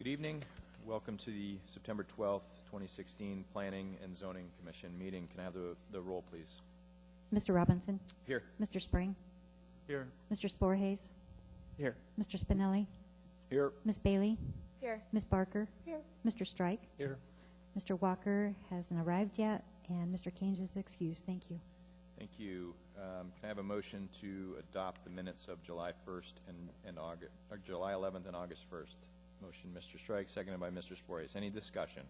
Good evening. Welcome to the September 12th, 2016 Planning and Zoning Commission meeting. Can I have the roll, please? Mr. Robinson? Here. Mr. Spring? Here. Mr. Sporhays? Here. Mr. Spinelli? Here. Ms. Bailey? Here. Ms. Barker? Here. Mr. Strike? Here. Mr. Walker hasn't arrived yet, and Mr. Keynes is excused. Thank you. Thank you. Can I have a motion to adopt the minutes of July 1st and August, or July 11th and August 1st? Motion, Mr. Strike, seconded by Mr. Sporhays. Any discussion?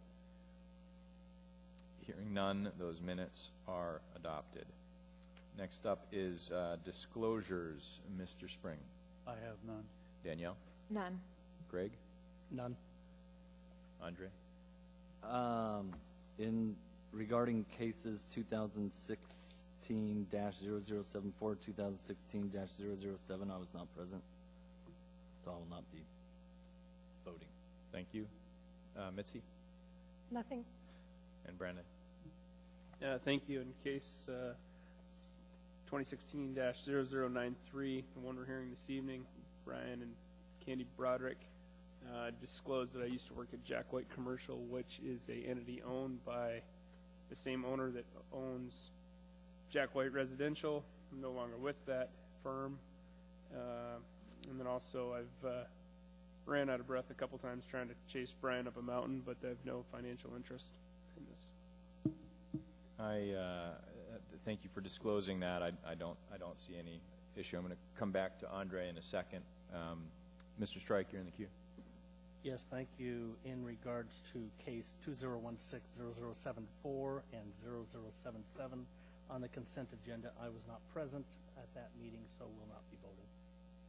Hearing none, those minutes are adopted. Next up is disclosures. Mr. Spring. I have none. Danielle? None. Greg? None. Andre? In regarding cases 2016-0074, 2016-007, I was not present, so I will not be voting. Thank you. Mitzi? Nothing. And Brandon? Thank you. In case 2016-0093, the one we're hearing this evening, Brian and Candy Broderick disclosed that I used to work at Jack White Commercial, which is a entity owned by the same owner that owns Jack White Residential. I'm no longer with that firm. And then also I've ran out of breath a couple times trying to chase Brian up a mountain, but I have no financial interest in this. Thank you for disclosing that. I don't see any issue. I'm going to come back to Andre in a second. Mr. Strike, you're in the queue. Yes, thank you. In regards to case 2016-0074 and 0077 on the consent agenda, I was not present at that meeting, so will not be voting.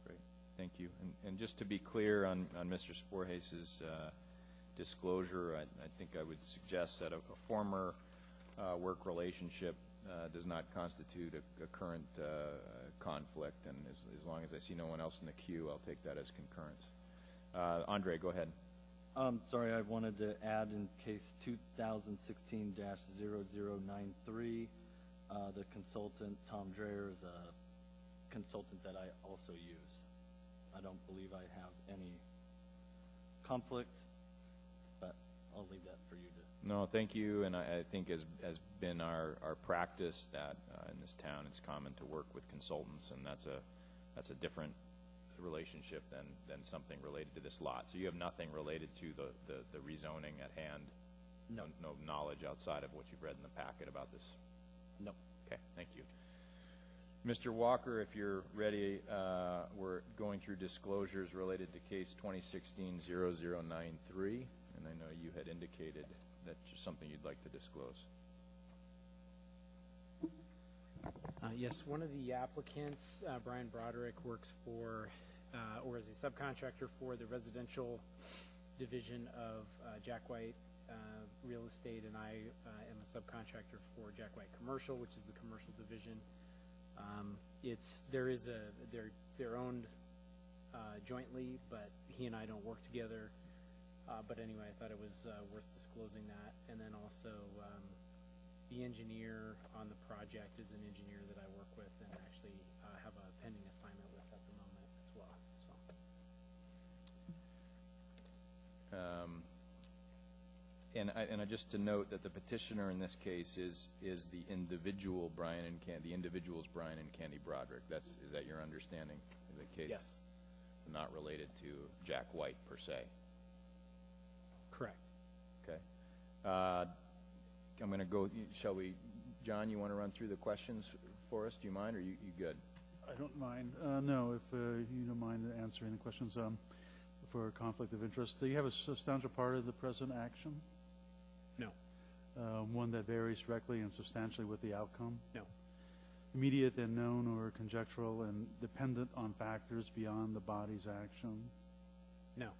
Great, thank you. And just to be clear on Mr. Sporhays' disclosure, I think I would suggest that a former work relationship does not constitute a current conflict, and as long as I see no one else in the queue, I'll take that as concurrence. Andre, go ahead. Sorry, I wanted to add in case 2016-0093, the consultant, Tom Dreyer, is a consultant that I also use. I don't believe I have any conflict, but I'll leave that for you to. No, thank you, and I think has been our practice that in this town it's common to work with consultants, and that's a different relationship than something related to this lot. So you have nothing related to the rezoning at hand? No. No knowledge outside of what you've read in the packet about this? No. Okay, thank you. Mr. Walker, if you're ready, we're going through disclosures related to case 2016-0093, and I know you had indicated that's something you'd like to disclose. Yes, one of the applicants, Brian Broderick, works for or is a subcontractor for the residential division of Jack White Real Estate, and I am a subcontractor for Jack White Commercial, which is the commercial division. They're owned jointly, but he and I don't work together. But anyway, I thought it was worth disclosing that. And then also the engineer on the project is an engineer that I work with and actually have a pending assignment with at the moment as well. So. And just to note that the petitioner in this case is the individual Brian and the individuals Brian and Candy Broderick. Is that your understanding of the case? Yes. Not related to Jack White per se. Correct. Okay. I'm going to go. Shall we, John? You want to run through the questions for us? Do you mind, or you good? I don't mind. No, if you don't mind answering the questions for conflict of interest. Do you have a substantial part of the present action? No. One that varies directly and substantially with the outcome? No. Immediate and known or conjectural and dependent on factors beyond the body's action? No.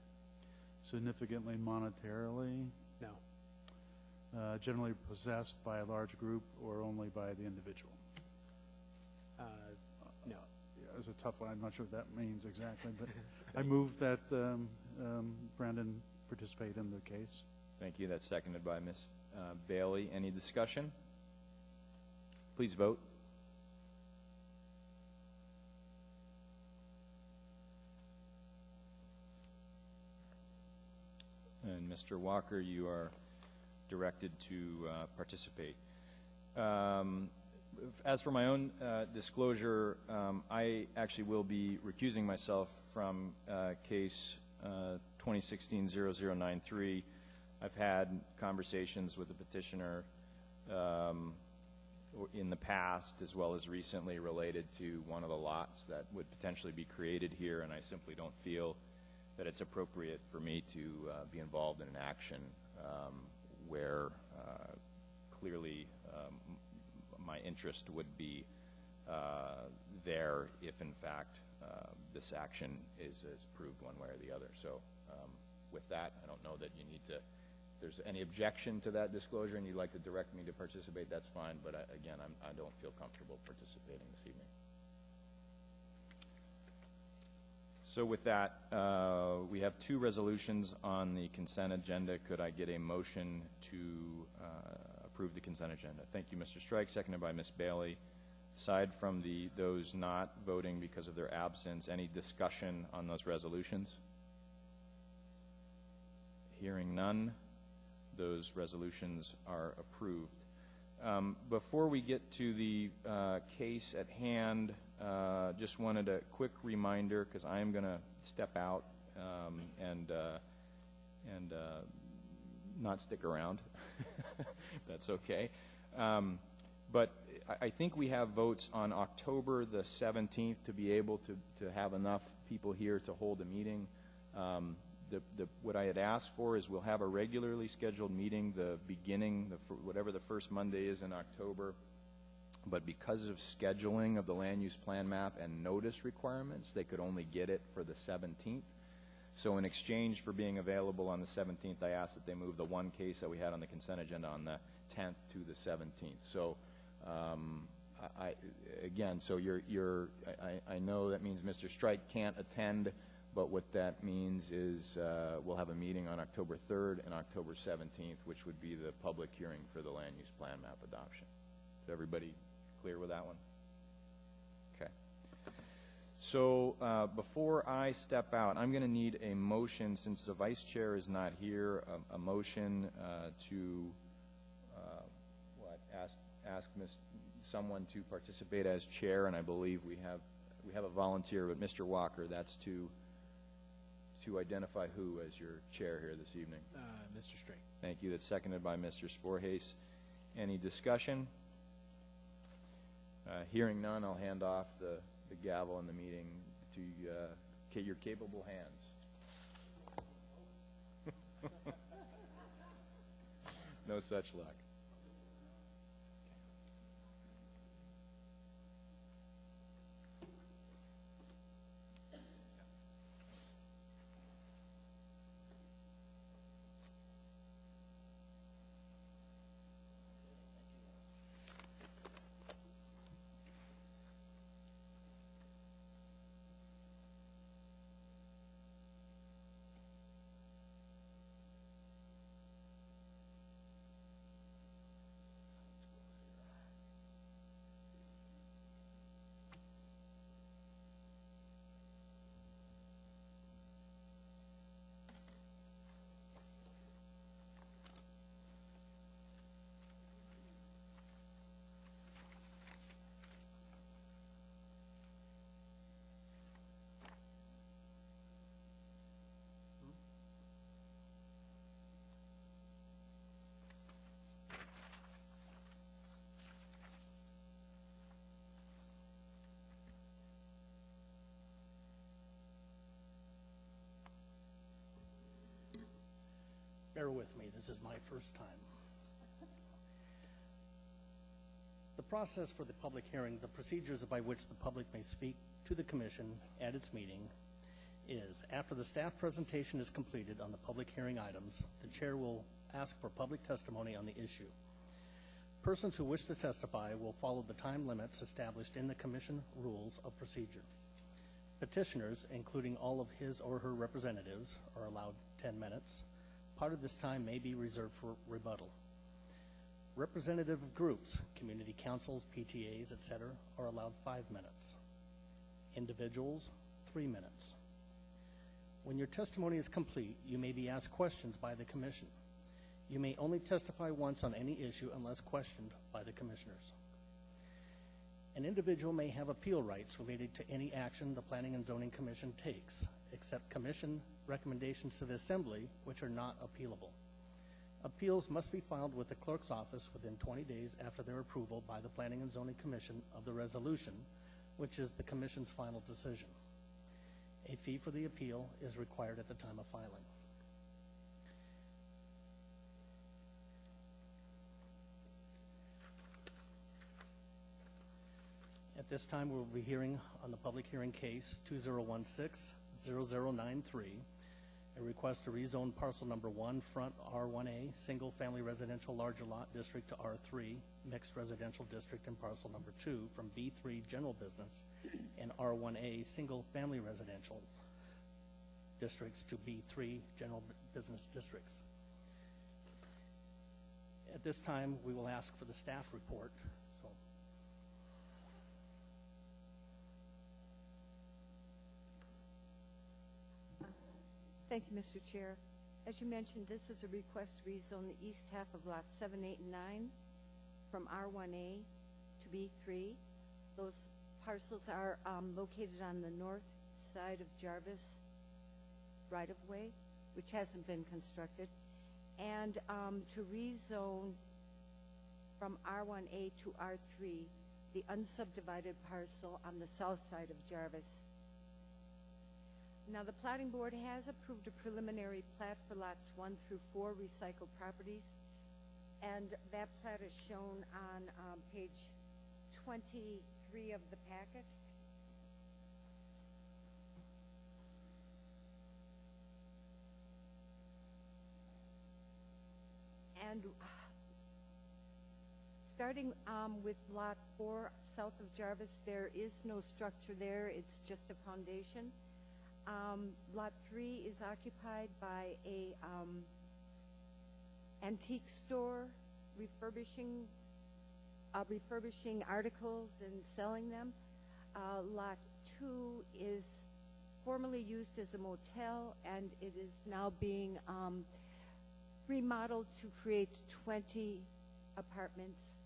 Significantly monetarily? No. Generally possessed by a large group or only by the individual? No. Yeah, it's a tough one. I'm not sure what that means exactly, but I move that Brandon participate in the case. Thank you. That's seconded by Ms. Bailey. Any discussion? Please vote. and Mr. Walker, you are directed to participate. As for my own disclosure, I actually will be recusing myself from case 2016-0093. I've had conversations with the petitioner in the past as well as recently related to one of the lots that would potentially be created here, and I simply don't feel that it's appropriate for me to be involved in an action where clearly my interest would be there if in fact this action is proved one way or the other. So with that, I don't know that you need to, if there's any objection to that disclosure and you'd like to direct me to participate, that's fine, but again, I don't feel comfortable participating this evening. So with that, we have two resolutions on the consent agenda. Could I get a motion to approve the consent agenda? Thank you, Mr. Strike, seconded by Ms. Bailey. Aside from those not voting because of their absence, any discussion on those resolutions? Hearing none, those resolutions are approved. Before we get to the case at hand, just wanted a quick reminder, because I am going to step out and not stick around. That's okay. But I think we have votes on October the 17th to be able to have enough people here to hold a meeting. What I had asked for is we'll have a regularly scheduled meeting whatever the first Monday is in October, but because of scheduling of the land use plan map and notice requirements, they could only get it for the 17th. So in exchange for being available on the 17th, I asked that they move the one case that we had on the consent agenda on the 10th to the 17th. So I know that means Mr. Strike can't attend, but what that means is we'll have a meeting on October 3rd and October 17th, which would be the public hearing for the land use plan map adoption. Is everybody clear with that one? Okay. So before I step out, I'm going to need a motion, since the vice chair is not here, a motion to ask someone to participate as chair, and I believe we have a volunteer, but Mr. Walker, that's to identify who as your chair here this evening. Mr. Straight. Thank you. That's seconded by Mr. Sporhace. Any discussion? Hearing none, I'll hand off the gavel in the meeting to your capable hands. No such luck. Bear with me, this is my first time. The process for the public hearing, the procedures by which the public may speak to the commission at its meeting is, after the staff presentation is completed on the public hearing items, the chair will ask for public testimony on the issue. Persons who wish to testify will follow the time limits established in the commission rules of procedure. Petitioners, including all of his or her representatives, are allowed 10 minutes. Part of this time may be reserved for rebuttal. Representative groups, community councils, PTAs, etc., are allowed 5 minutes. Individuals, 3 minutes. When your testimony is complete, you may be asked questions by the commission. You may only testify once on any issue unless questioned by the commissioners. An individual may have appeal rights related to any action the Planning and Zoning Commission takes, except commission recommendations to the Assembly, which are not appealable. Appeals must be filed with the clerk's office within 20 days after their approval by the Planning and Zoning Commission of the resolution, which is the commission's final decision. A fee for the appeal is required at the time of filing. At this time, we'll be hearing on the public hearing case 2016-0093, a request to rezone parcel number 1, front R1A, single-family residential larger lot district to R3, mixed residential district, and parcel number 2 from B3 general business and R1A, single-family residential districts to B3 general business districts. At this time, we will ask for the staff report. Thank you, Mr. Chair. As you mentioned, this is a request to rezone the east half of lots 7, 8, and 9 from R1A to B3. Those parcels are located on the north side of Jarvis right-of-way, which hasn't been constructed, and to rezone from R1A to R3, the unsubdivided parcel on the south side of Jarvis. Now, the Platting Board has approved a preliminary plat for lots 1 through 4 recycled properties, and that plat is shown on page 23 of the packet. And starting with lot 4 south of Jarvis, there is no structure there. It's just a foundation. Lot 3 is occupied by a antique store refurbishing articles and selling them. Lot 2 is formerly used as a motel, and it is now being remodeled to create 20 apartments.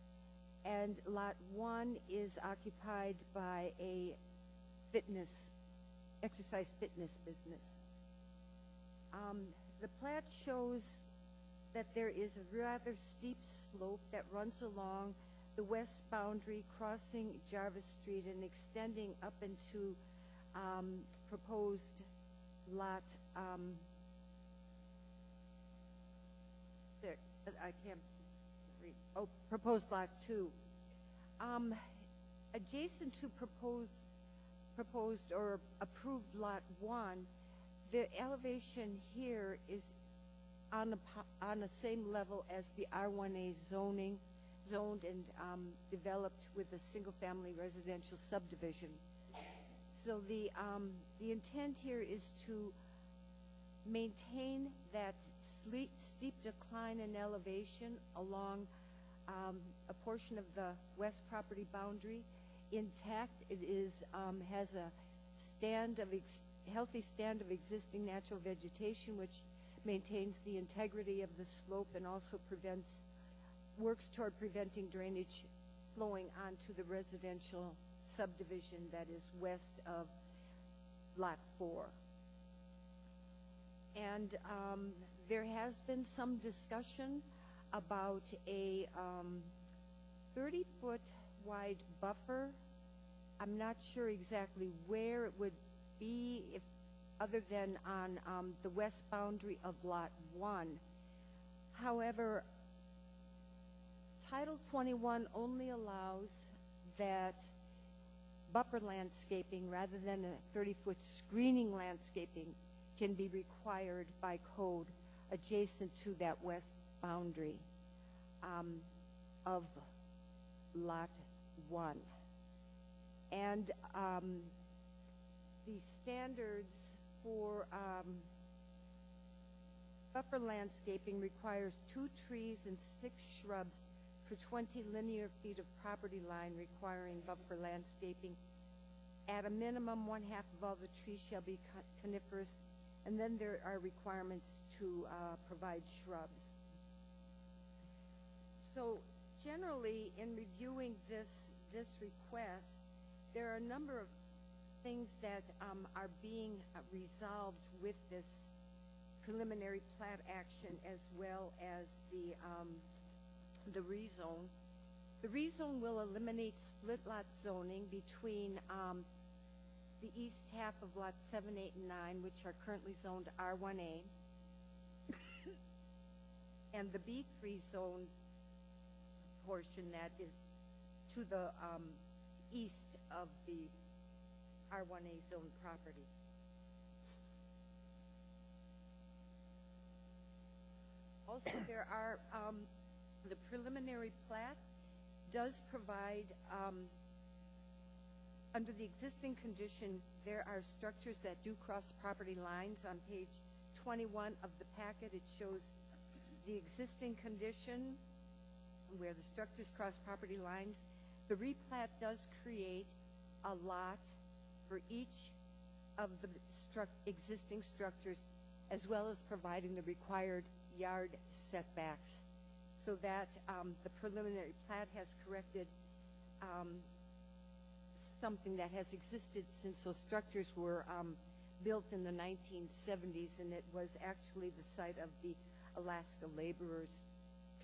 And Lot 1 is occupied by a exercise fitness business. The plat shows that there is a rather steep slope that runs along the west boundary, crossing Jarvis Street and extending up into proposed lot 6. I can't read. Oh, proposed lot 2. Adjacent to proposed or approved lot 1, the elevation here is on the same level as the R1A zoned and developed with a single-family residential subdivision. So the intent here is to maintain that steep decline in elevation along a portion of the west property boundary intact. It is has a healthy stand of existing natural vegetation, which maintains the integrity of the slope and also works toward preventing drainage flowing onto the residential subdivision that is west of lot 4. And there has been some discussion about a 30-foot wide buffer. I'm not sure exactly where it would be, if other than on the west boundary of lot 1. However, Title 21 only allows that buffer landscaping rather than a 30-foot screening landscaping can be required by code adjacent to that west boundary of lot 1. And the standards for buffer landscaping requires 2 trees and 6 shrubs for 20 linear feet of property line requiring buffer landscaping. At a minimum, 1/2 of all the trees shall be coniferous, And then there are requirements to provide shrubs. So generally, in reviewing this request, there are a number of things that are being resolved with this preliminary plat action, as well as the rezone. The rezone will eliminate split lot zoning between the east half of lots 7, 8, and 9, which are currently zoned R1A, and the B3 zone portion that is to the east of the R1A zone property. Also, there are, the preliminary plat does provide, under the existing condition, there are structures that do cross property lines. On page 21 of the packet, it shows the existing condition where the structures cross property lines. The replat does create a lot for each of the existing structures, as well as providing the required yard setbacks, so that the preliminary plat has corrected something that has existed since those structures were built in the 1970s, and it was actually the site of the Alaska laborers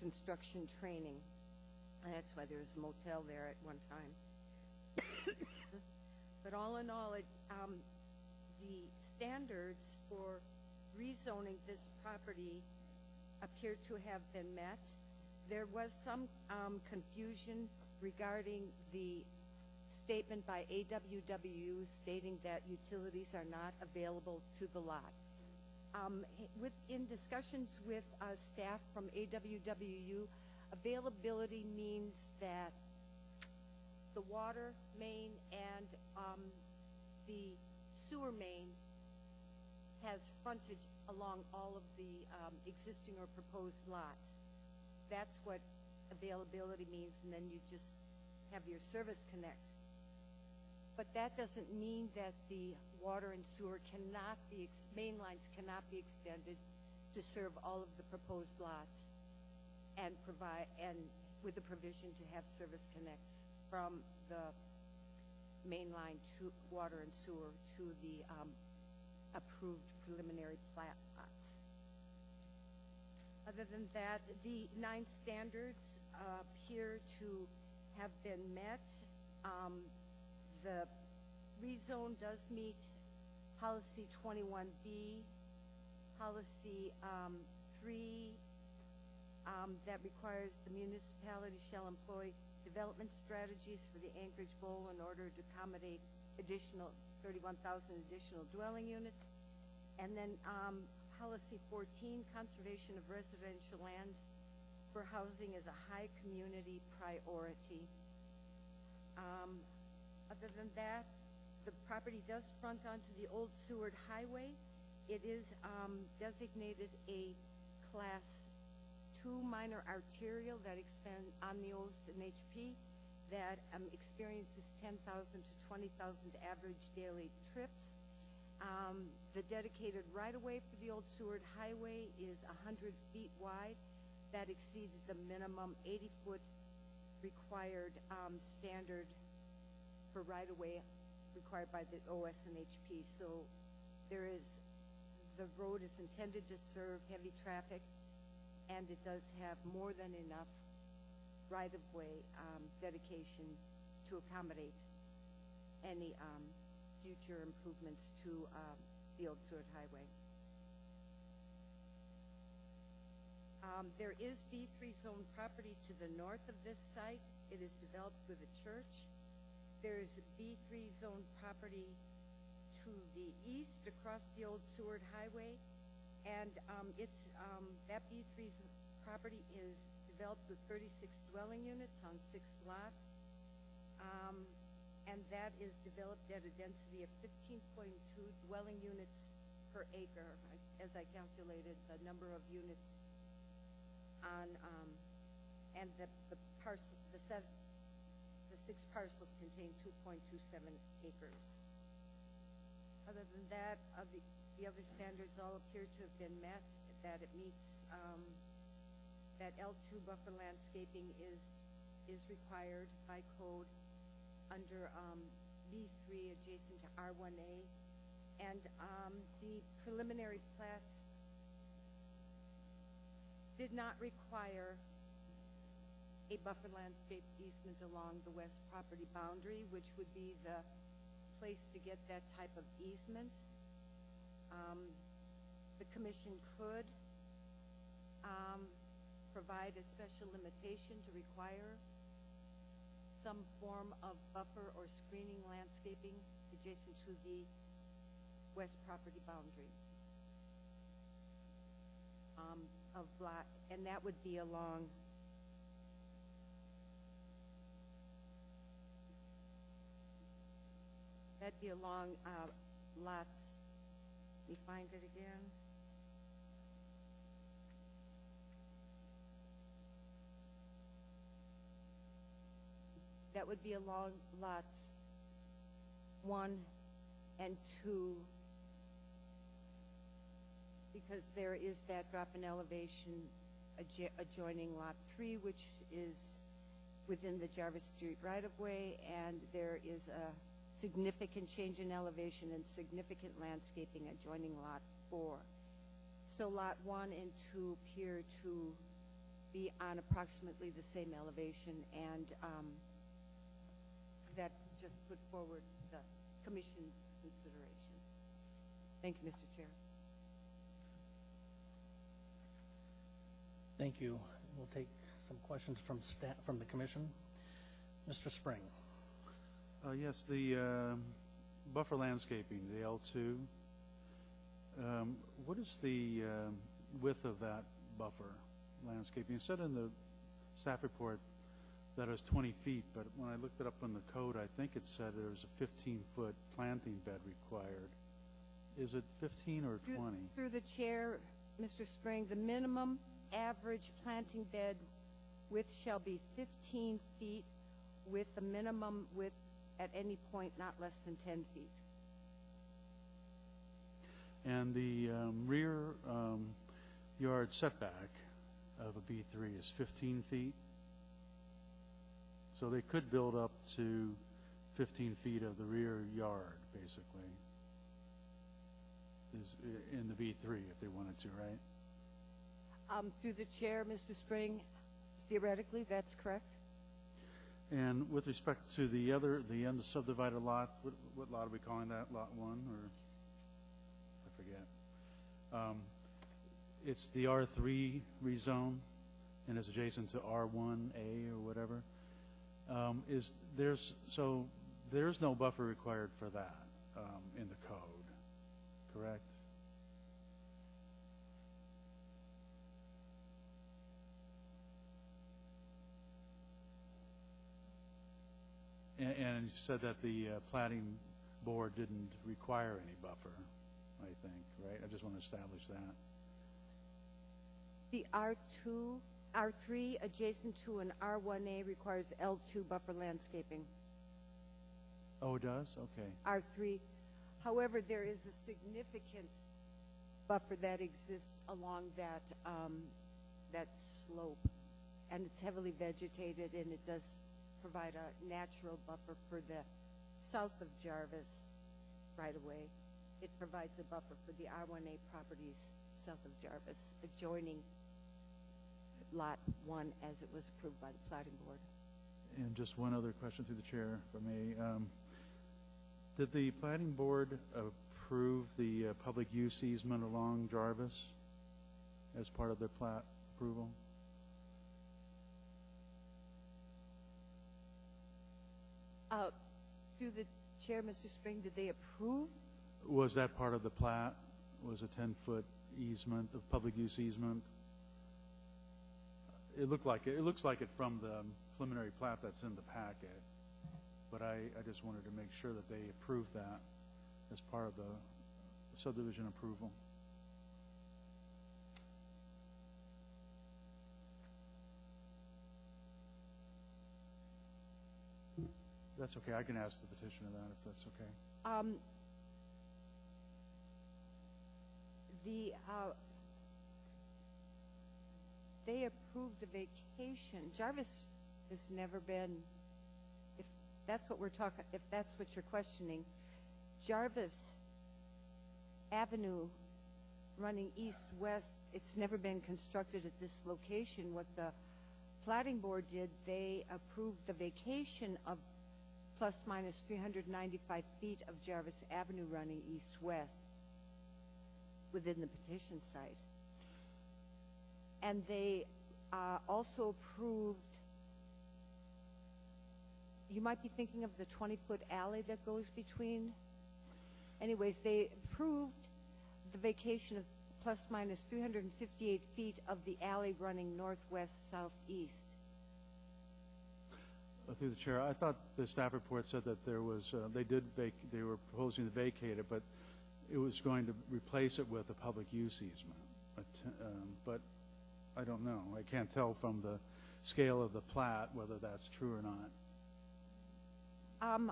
construction training. And that's why there was a motel there at one time. But all in all, the standards for rezoning this property appear to have been met. There was some confusion regarding the statement by AWWU stating that utilities are not available to the lot. In discussions with staff from AWWU, availability means that the water main and the sewer main has frontage along all of the existing or proposed lots. That's what availability means, and then you just have your service connects. But that doesn't mean that the water and sewer cannot be, main lines cannot be extended to serve all of the proposed lots, and provide, and with the provision to have service connects from the main line to water and sewer to the approved preliminary plat lots. Other than that, the 9 standards appear to have been met. The rezone does meet policy 21B, policy 3, that requires the municipality shall employ development strategies for the Anchorage Bowl in order to accommodate additional 31,000 additional dwelling units. And then policy 14, conservation of residential lands for housing is a high community priority. Other than that, the property does front onto the old Seward Highway. It is designated a Class 2 minor arterial that expands on the old NHP that experiences 10,000 to 20,000 average daily trips. The dedicated right-of-way for the old Seward Highway is 100 feet wide. That exceeds the minimum 80-foot required standard for right-of-way required by the OSNHP. So there is, the road is intended to serve heavy traffic, and it does have more than enough right-of-way dedication to accommodate any future improvements to the old Seward Highway. There is B3 zone property to the north of this site. It is developed with a church. There's B3 zone property to the east across the old Seward Highway, and that B3 property is developed with 36 dwelling units on 6 lots, and that is developed at a density of 15.2 dwelling units per acre, as I calculated the number of units on, and the parcel, the 6 parcels contain 2.27 acres. Other than that, the the other standards all appear to have been met, that it meets, that L2 buffer landscaping is required by code under B3 adjacent to R1A. And the preliminary plat did not require a buffer landscape easement along the west property boundary, which would be the place to get that type of easement. The commission could provide a special limitation to require some form of buffer or screening landscaping adjacent to the west property boundary of lot, and that would be along lots, let me find it again. That would be along lots 1 and 2, because there is that drop in elevation adjoining lot 3, which is within the Jarvis Street right-of-way, and there is a significant change in elevation and significant landscaping adjoining lot 4. So lot 1 and 2 appear to be on approximately the same elevation, and that just put forward the commission's consideration. Thank you, Mr. Chair. Thank you. We'll take some questions from staff, from the commission. Mr. Spring. Yes, the buffer landscaping, the L2, what is the width of that buffer landscaping? You said in the staff report that it was 20 feet, but when I looked it up in the code, I think it said there was a 15-foot planting bed required. Is it 15 or 20? Through the chair, Mr. Spring, the minimum average planting bed width shall be 15 feet with the minimum width at any point not less than 10 feet. And the rear yard setback of a B3 is 15 feet? So they could build up to 15 feet of the rear yard, basically, is in the B3 if they wanted to, right? Through the chair, Mr. Spring, theoretically, that's correct. And with respect to the end subdivided lot, what lot are we calling that? Lot 1, or I forget. It's the R3 rezone, and it's adjacent to R1A or whatever. There's no buffer required for that in the code, correct? And you said that the plating board didn't require any buffer, I think, right? I just want to establish that. The R3 adjacent to an R1A requires L2 buffer landscaping. Oh, it does? Okay. R3. However, there is a significant buffer that exists along that that slope, and it's heavily vegetated, and it does provide a natural buffer for the south of Jarvis right away. It provides a buffer for the R1A properties south of Jarvis, adjoining Lot 1 as it was approved by the plating board. And just one other question through the chair, if I may. Did the plating board approve the public use easement along Jarvis as part of their plat approval? Through the chair, Mr. Spring, did they approve? Was that part of the plat? Was a 10-foot easement, a public use easement? It looks like it from the preliminary plat that's in the packet, but I just wanted to make sure that they approved that as part of the subdivision approval. That's okay. I can ask the petitioner that if that's okay. they approved a vacation. Jarvis has never been, if that's what you're questioning, Jarvis Avenue running east-west, it's never been constructed at this location. What the plating board did, they approved the vacation of plus minus 395 feet of Jarvis Avenue running east-west within the petition site. And they also approved, you might be thinking of the 20-foot alley that goes between. Anyways, they approved the vacation of plus minus 358 feet of the alley running northwest, southeast. Through the chair, I thought the staff report said that there was, they were proposing to vacate it, but it was going to replace it with a public use easement. But I don't know. I can't tell from the scale of the plat whether that's true or not.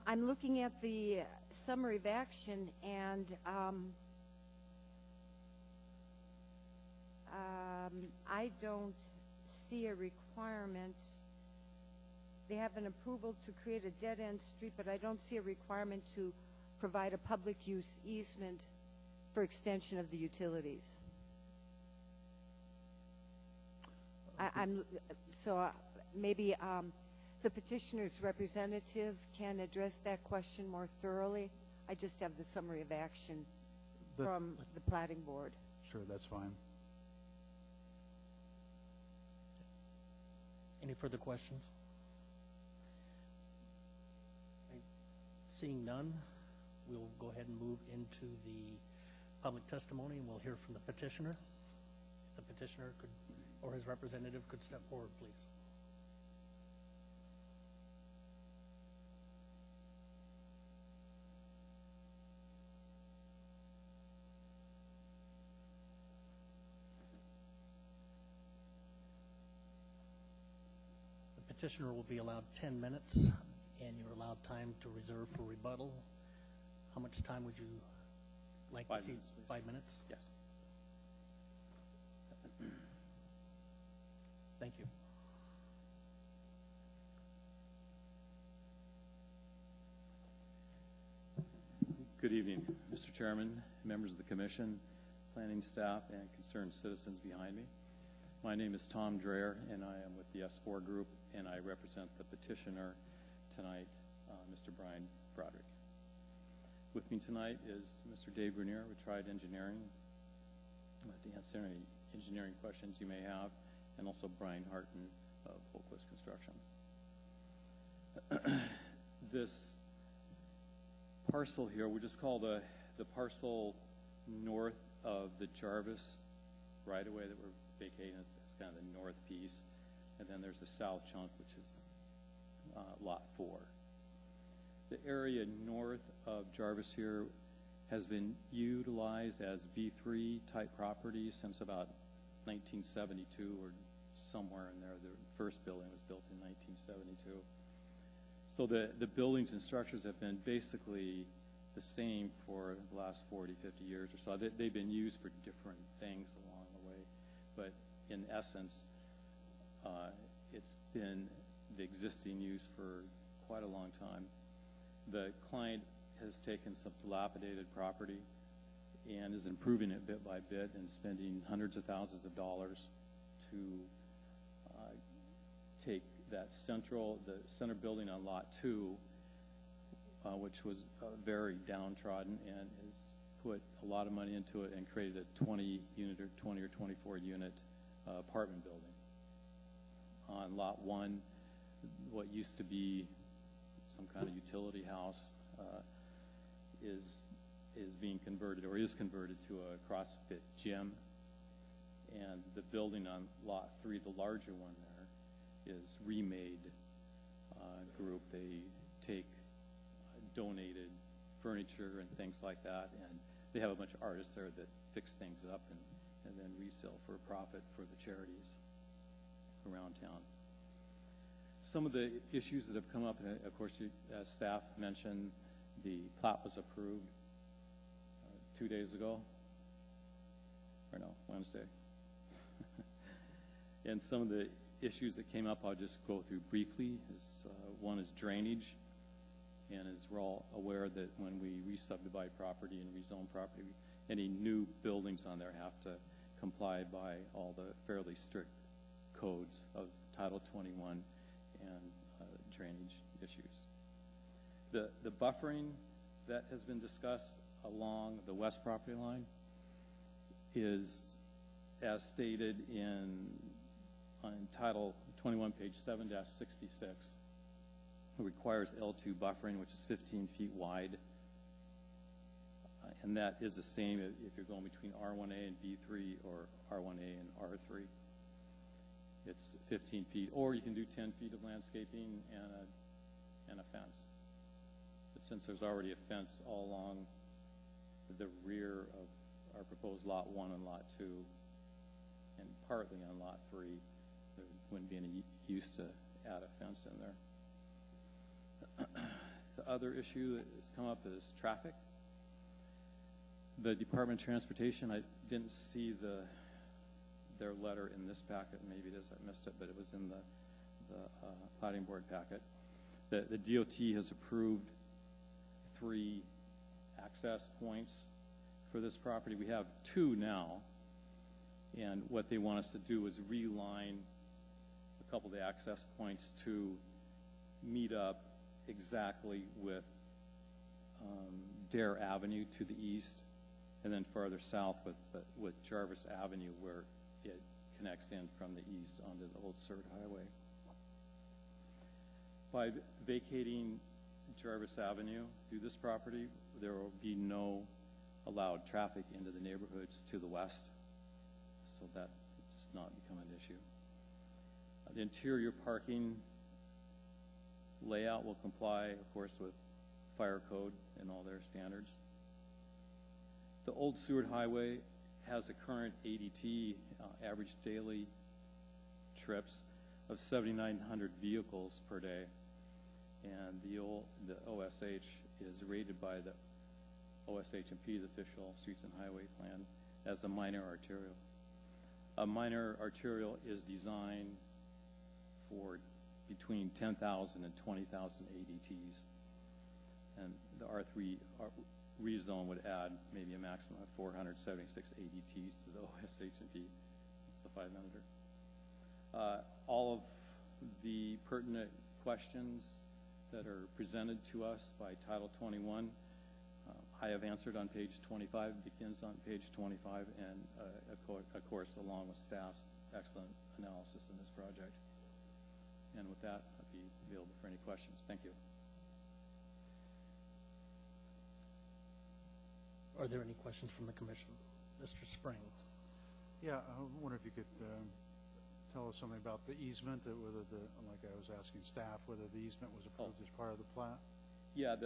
I'm looking at the summary of action, and I don't see a requirement. They have an approval to create a dead-end street, but I don't see a requirement to provide a public use easement for extension of the utilities. Maybe the petitioner's representative can address that question more thoroughly. I just have the summary of action from the plating board. Sure, that's fine. Any further questions? Seeing none, we'll go ahead and move into the public testimony, and we'll hear from the petitioner. If the petitioner could, or his representative could step forward, please. The petitioner will be allowed 10 minutes, and you're allowed time to reserve for rebuttal. How much time would you like to see? 5 minutes, please. 5 minutes? Yes. Thank you. Good evening, Mr. Chairman, members of the Commission, planning staff, and concerned citizens behind me. My name is Tom Dreher, and I am with the S4 Group, and I represent the petitioner tonight, Mr. Brian Broderick. With me tonight is Mr. Dave Brunier with Triad Engineering, to answer any engineering questions you may have, and also Brian Harton of Holquist Construction. This parcel here, we just call the parcel north of the Jarvis right-of-way that we're vacating. It's kind of the north piece, and then there's the south chunk, which is Lot 4. The area north of Jarvis here has been utilized as B3 type property since about 1972 or somewhere in there. The first building was built in 1972. So the buildings and structures have been basically the same for the last 40, 50 years or so. They've been used for different things along the way, but in essence, it's been the existing use for quite a long time. The client has taken some dilapidated property and is improving it bit by bit and spending hundreds of thousands of dollars to take that the center building on Lot 2, which was very downtrodden, and has put a lot of money into it and created a 20 or 24 unit apartment building. On Lot 1, what used to be some kind of utility house is being converted, or is converted, to a CrossFit gym. And the building on Lot 3, the larger one there, is Remade Group. They take donated furniture and things like that, and they have a bunch of artists there that fix things up and then resell for a profit for the charities around town. Some of the issues that have come up, of course, as staff mentioned, the plat was approved 2 days ago. or no, Wednesday. And some of the issues that came up, I'll just go through briefly. One is drainage, and as we're all aware that when we re-subdivide property and rezone property, any new buildings on there have to comply by all the fairly strict codes of Title 21 and drainage issues. The buffering that has been discussed along the west property line is, as stated on Title 21, page 7-66, it requires L2 buffering, which is 15 feet wide. And that is the same if you're going between R1A and B3 or R1A and R3. It's 15 feet, or you can do 10 feet of landscaping and a fence. But since there's already a fence all along the rear of our proposed Lot 1 and Lot 2, and partly on Lot 3, there wouldn't be any use to add a fence in there. The other issue that has come up is traffic. The Department of Transportation, I didn't see their letter in this packet. Maybe it is, I missed it, but it was in the planning board packet. The DOT has approved 3 access points for this property. We have 2 now, and what they want us to do is reline a couple of the access points to meet up exactly with Dare Avenue to the east, and then farther south with Jarvis Avenue, where it connects in from the east onto the Old Seward Highway. By vacating Jarvis Avenue through this property, there will be no allowed traffic into the neighborhoods to the west, so that does not become an issue. The interior parking layout will comply, of course, with fire code and all their standards. The Old Seward Highway has a current ADT, average daily trips, of 7,900 vehicles per day, and the OSH is rated by the OSH&P, the official Streets and Highway Plan, as a minor arterial. A minor arterial is designed for between 10,000 and 20,000 ADTs, and the R3 rezone would add maybe a maximum of 476 ADTs to the OSH&P. It's the 500. All of the pertinent questions that are presented to us by Title 21, I have answered on page 25, begins on page 25, and of course, along with staff's excellent analysis in this project. And with that, I'd be available for any questions. Thank you. Are there any questions from the commission? Mr. Spring. Yeah, I wonder if you could tell us something about the easement, whether like I was asking staff, whether the easement was approved as part of the plat? Yeah,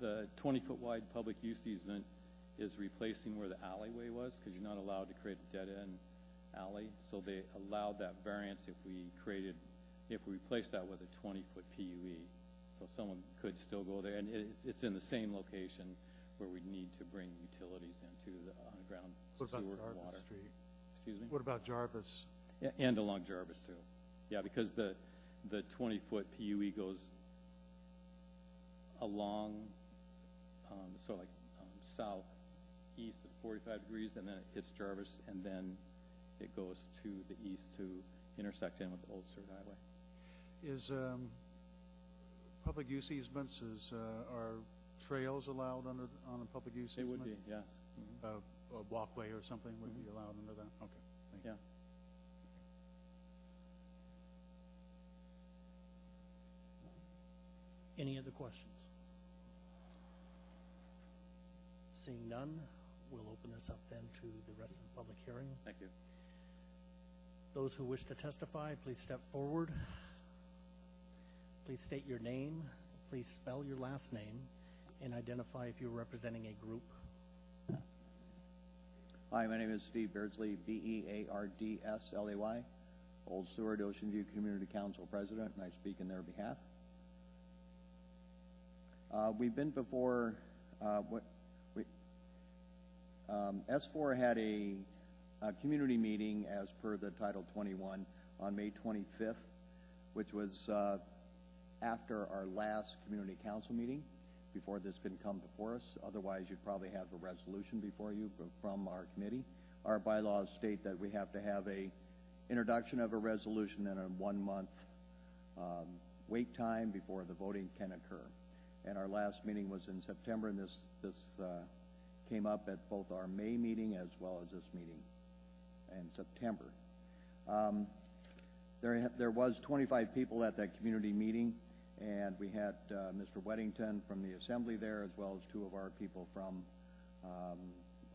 the 20-foot wide public use easement is replacing where the alleyway was, because you're not allowed to create a dead-end alley. So they allowed that variance if we replaced that with a 20-foot PUE. So someone could still go there, and it's in the same location where we need to bring utilities into the underground sewer and water. Street? Excuse me? What about Jarvis? Yeah, and along Jarvis too. Yeah, because the 20-foot PUE goes along sort of like southeast of 45 degrees, and then it hits Jarvis, and then it goes to the east to intersect in with the Old Seward Highway. Is public use easements, are trails allowed on a public use They easement? would be, yes. Mhm. A walkway or something would be allowed under that? Okay, thank you. Yeah. Any other questions? Seeing none, we'll open this up then to the rest of the public hearing. Thank you. Those who wish to testify, please step forward. Please state your name. Please spell your last name and identify if you're representing a group. Hi, my name is Steve Beardsley, B-E-A-R-D-S-L-A-Y, Old Seward Ocean View Community Council President, and I speak in their behalf. We've been before, S4 had a community meeting as per the Title 21 on May 25th, which was after our last community council meeting, before this could come before us. Otherwise, you'd probably have a resolution before you from our committee. Our bylaws state that we have to have a introduction of a resolution and a 1-month wait time before the voting can occur. And our last meeting was in September, and this came up at both our May meeting as well as this meeting in September. There was 25 people at that community meeting, and we had Mr. Weddington from the Assembly there, as well as 2 of our people from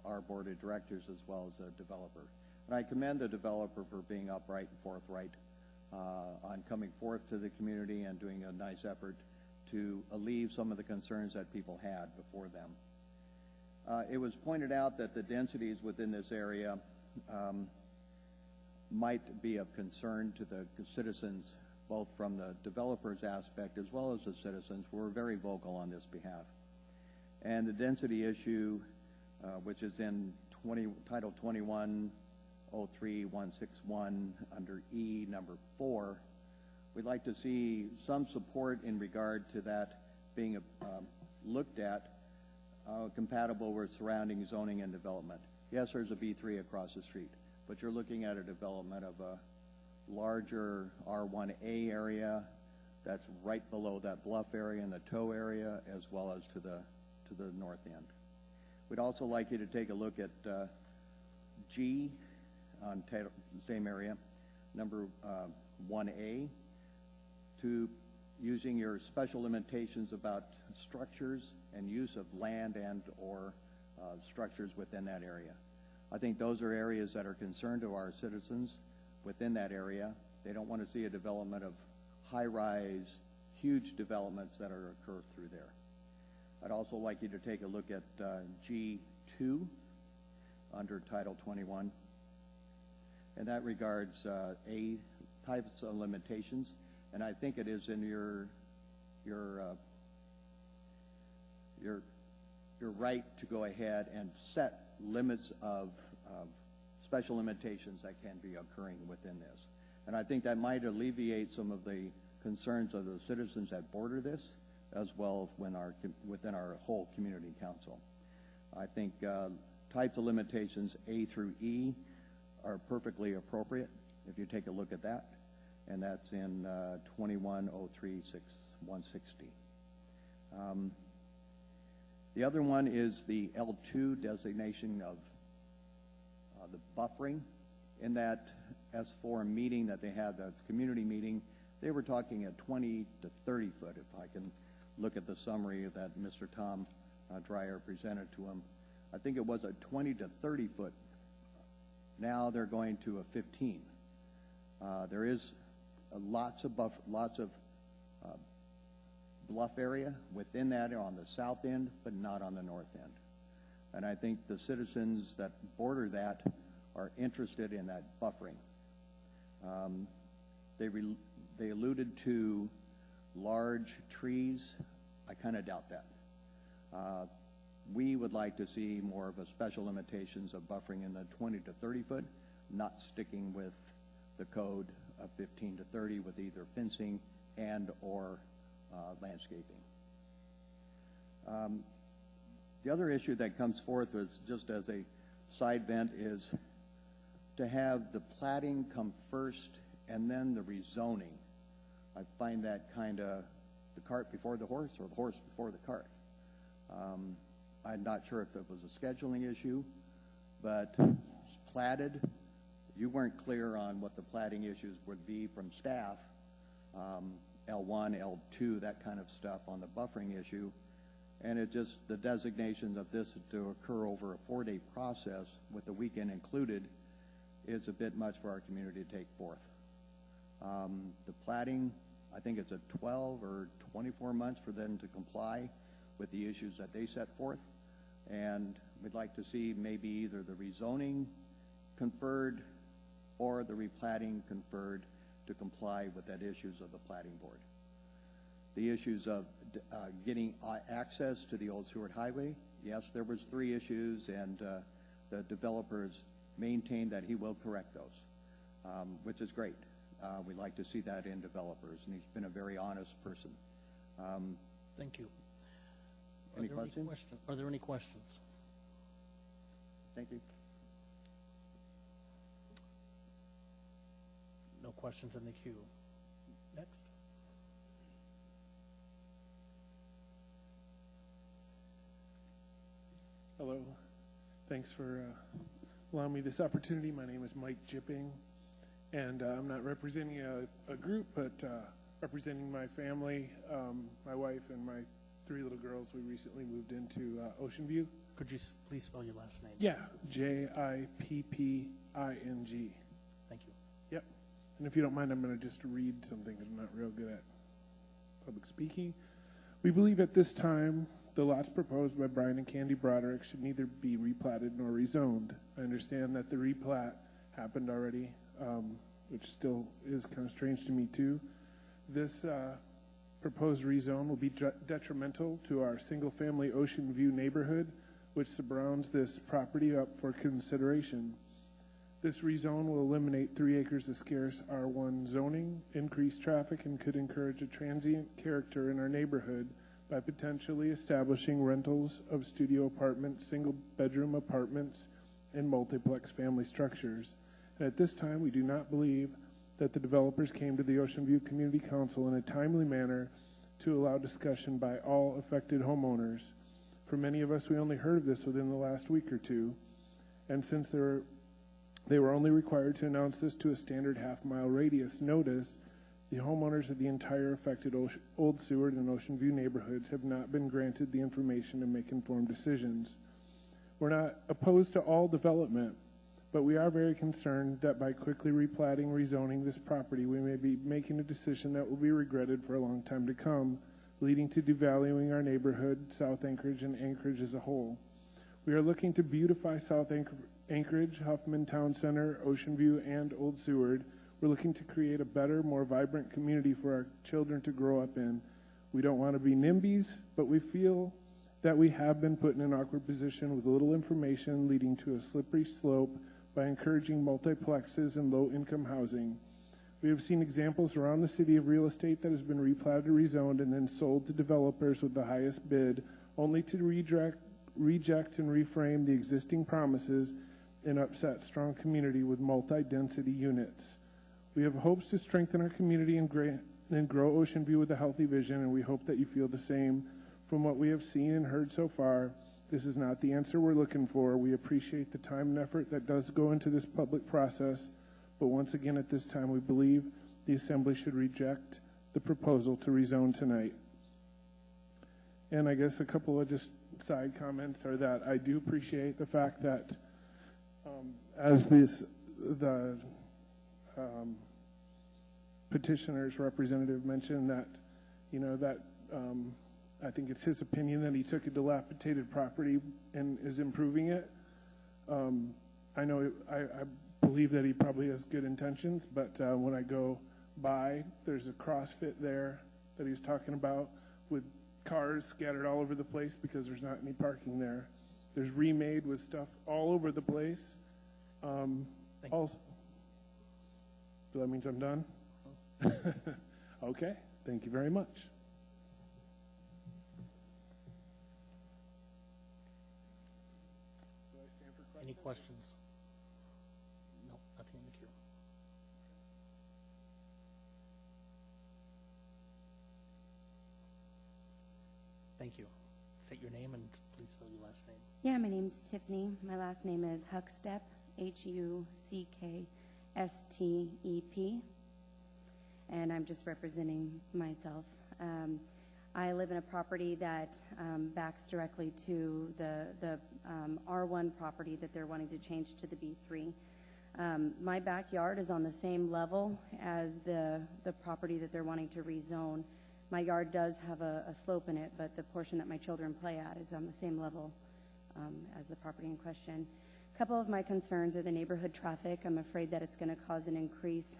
our board of directors, as well as a developer. And I commend the developer for being upright and forthright on coming forth to the community and doing a nice effort to alleviate some of the concerns that people had before them. It was pointed out that the densities within this area might be of concern to the citizens, both from the developer's aspect as well as the citizens. We're very vocal on this behalf. And the density issue, which is in Title 21, 03161 under E number 4, we'd like to see some support in regard to that being looked at compatible with surrounding zoning and development. Yes, there's a B3 across the street, but you're looking at a development of a larger R1A area that's right below that bluff area and the toe area, as well as to the north end. We'd also like you to take a look at G on the same area, number 1A, to using your special limitations about structures and use of land and or structures within that area. I think those are areas that are concerned to our citizens within that area. They don't want to see a development of high-rise, huge developments that occur through there. I'd also like you to take a look at G2 under Title 21. And that regards A, types of limitations, and I think it is in your right to go ahead and set limits of special limitations that can be occurring within this. And I think that might alleviate some of the concerns of the citizens that border this, as well as within our whole community council. I think types of limitations A through E are perfectly appropriate if you take a look at that, and that's in 21036160. The other one is the L2 designation of the buffering. In that S4 meeting that they had, the community meeting, they were talking at 20 to 30 foot, if I can look at the summary that Mr. Tom Dreyer presented to him. I think it was a 20 to 30 foot. Now they're going to a 15. There is lots of bluff area within that on the south end, but not on the north end. And I think the citizens that border that are interested in that buffering. They alluded to large trees. I kind of doubt that. We would like to see more of a special limitations of buffering in the 20 to 30 foot, not sticking with the code of 15 to 30 with either fencing and or landscaping. The other issue that comes forth is, just as a side vent, is to have the platting come first and then the rezoning. I find that kind of the cart before the horse, or the horse before the cart. I'm not sure if it was a scheduling issue, but it's platted. You weren't clear on what the platting issues would be from staff, L1, L2, that kind of stuff on the buffering issue. And it just, the designations of this to occur over a 4-day process with the weekend included is a bit much for our community to take forth. The platting, I think it's a 12 or 24 months for them to comply with the issues that they set forth. And we'd like to see maybe either the rezoning conferred or the replatting conferred to comply with that issues of the platting board. The issues of getting access to the old Seward Highway, yes, there was 3 issues, and the developers maintained that he will correct those, which is great. We'd like to see that in developers, and he's been a very honest person. Thank you. Any questions? Are there any questions? Thank you. No questions in the queue. Next. Hello. Thanks for allowing me this opportunity. My name is Mike Jipping, and I'm not representing a group, but representing my family, my wife, and my 3 little girls. We recently moved into Ocean View. Could you please spell your last name? Yeah, Jipping. Thank you. Yep. And if you don't mind, I'm going to just read something. I'm not real good at public speaking. We believe at this time the lots proposed by Brian and Candy Broderick should neither be replatted nor rezoned. I understand that the replat happened already, which still is kind of strange to me too. This proposed rezone will be detrimental to our single-family Ocean View neighborhood, which surrounds this property up for consideration. This rezone will eliminate 3 acres of scarce R1 zoning, increase traffic, and could encourage a transient character in our neighborhood by potentially establishing rentals of studio apartments, single-bedroom apartments, and multiplex family structures. And at this time, we do not believe that the developers came to the Ocean View Community Council in a timely manner to allow discussion by all affected homeowners. For many of us, we only heard of this within the last week or two, and since they were only required to announce this to a standard half-mile radius notice, the homeowners of the entire affected Old Seward and Ocean View neighborhoods have not been granted the information to make informed decisions. We're not opposed to all development, but we are very concerned that by quickly replatting, rezoning this property, we may be making a decision that will be regretted for a long time to come, leading to devaluing our neighborhood, South Anchorage, and Anchorage as a whole. We are looking to beautify South Anchorage, Huffman Town Center, Ocean View, and Old Seward. We're looking to create a better, more vibrant community for our children to grow up in. We don't want to be NIMBYs, but we feel that we have been put in an awkward position with little information, leading to a slippery slope by encouraging multiplexes and low-income housing. We have seen examples around the city of real estate that has been replatted, rezoned, and then sold to developers with the highest bid, only to reject and reframe the existing promises and upset strong community with multi-density units. We have hopes to strengthen our community and grow Ocean View with a healthy vision, and we hope that you feel the same. From what we have seen and heard so far, this is not the answer we're looking for. We appreciate the time and effort that does go into this public process, but once again at this time we believe the Assembly should reject the proposal to rezone tonight. And I guess a couple of just side comments are that I do appreciate the fact that as the petitioner's representative mentioned that, I think it's his opinion that he took a dilapidated property and is improving it. I know, I believe that he probably has good intentions, but when I go by, there's a CrossFit there that he's talking about with cars scattered all over the place because there's not any parking there. There's Remade with stuff all over the place. Also, so that means I'm done? Okay, thank you very much. Do I stand for questions? Any questions? No, nothing in the queue. Thank you. State your name and please spell your last name. Yeah, my name's Tiffany. My last name is Huckstep, Huckstep, and I'm just representing myself. I live in a property that backs directly to the R1 property that they're wanting to change to the B3. My backyard is on the same level as the property that they're wanting to rezone. My yard does have a slope in it, but the portion that my children play at is on the same level as the property in question. A couple of my concerns are the neighborhood traffic. I'm afraid that it's going to cause an increase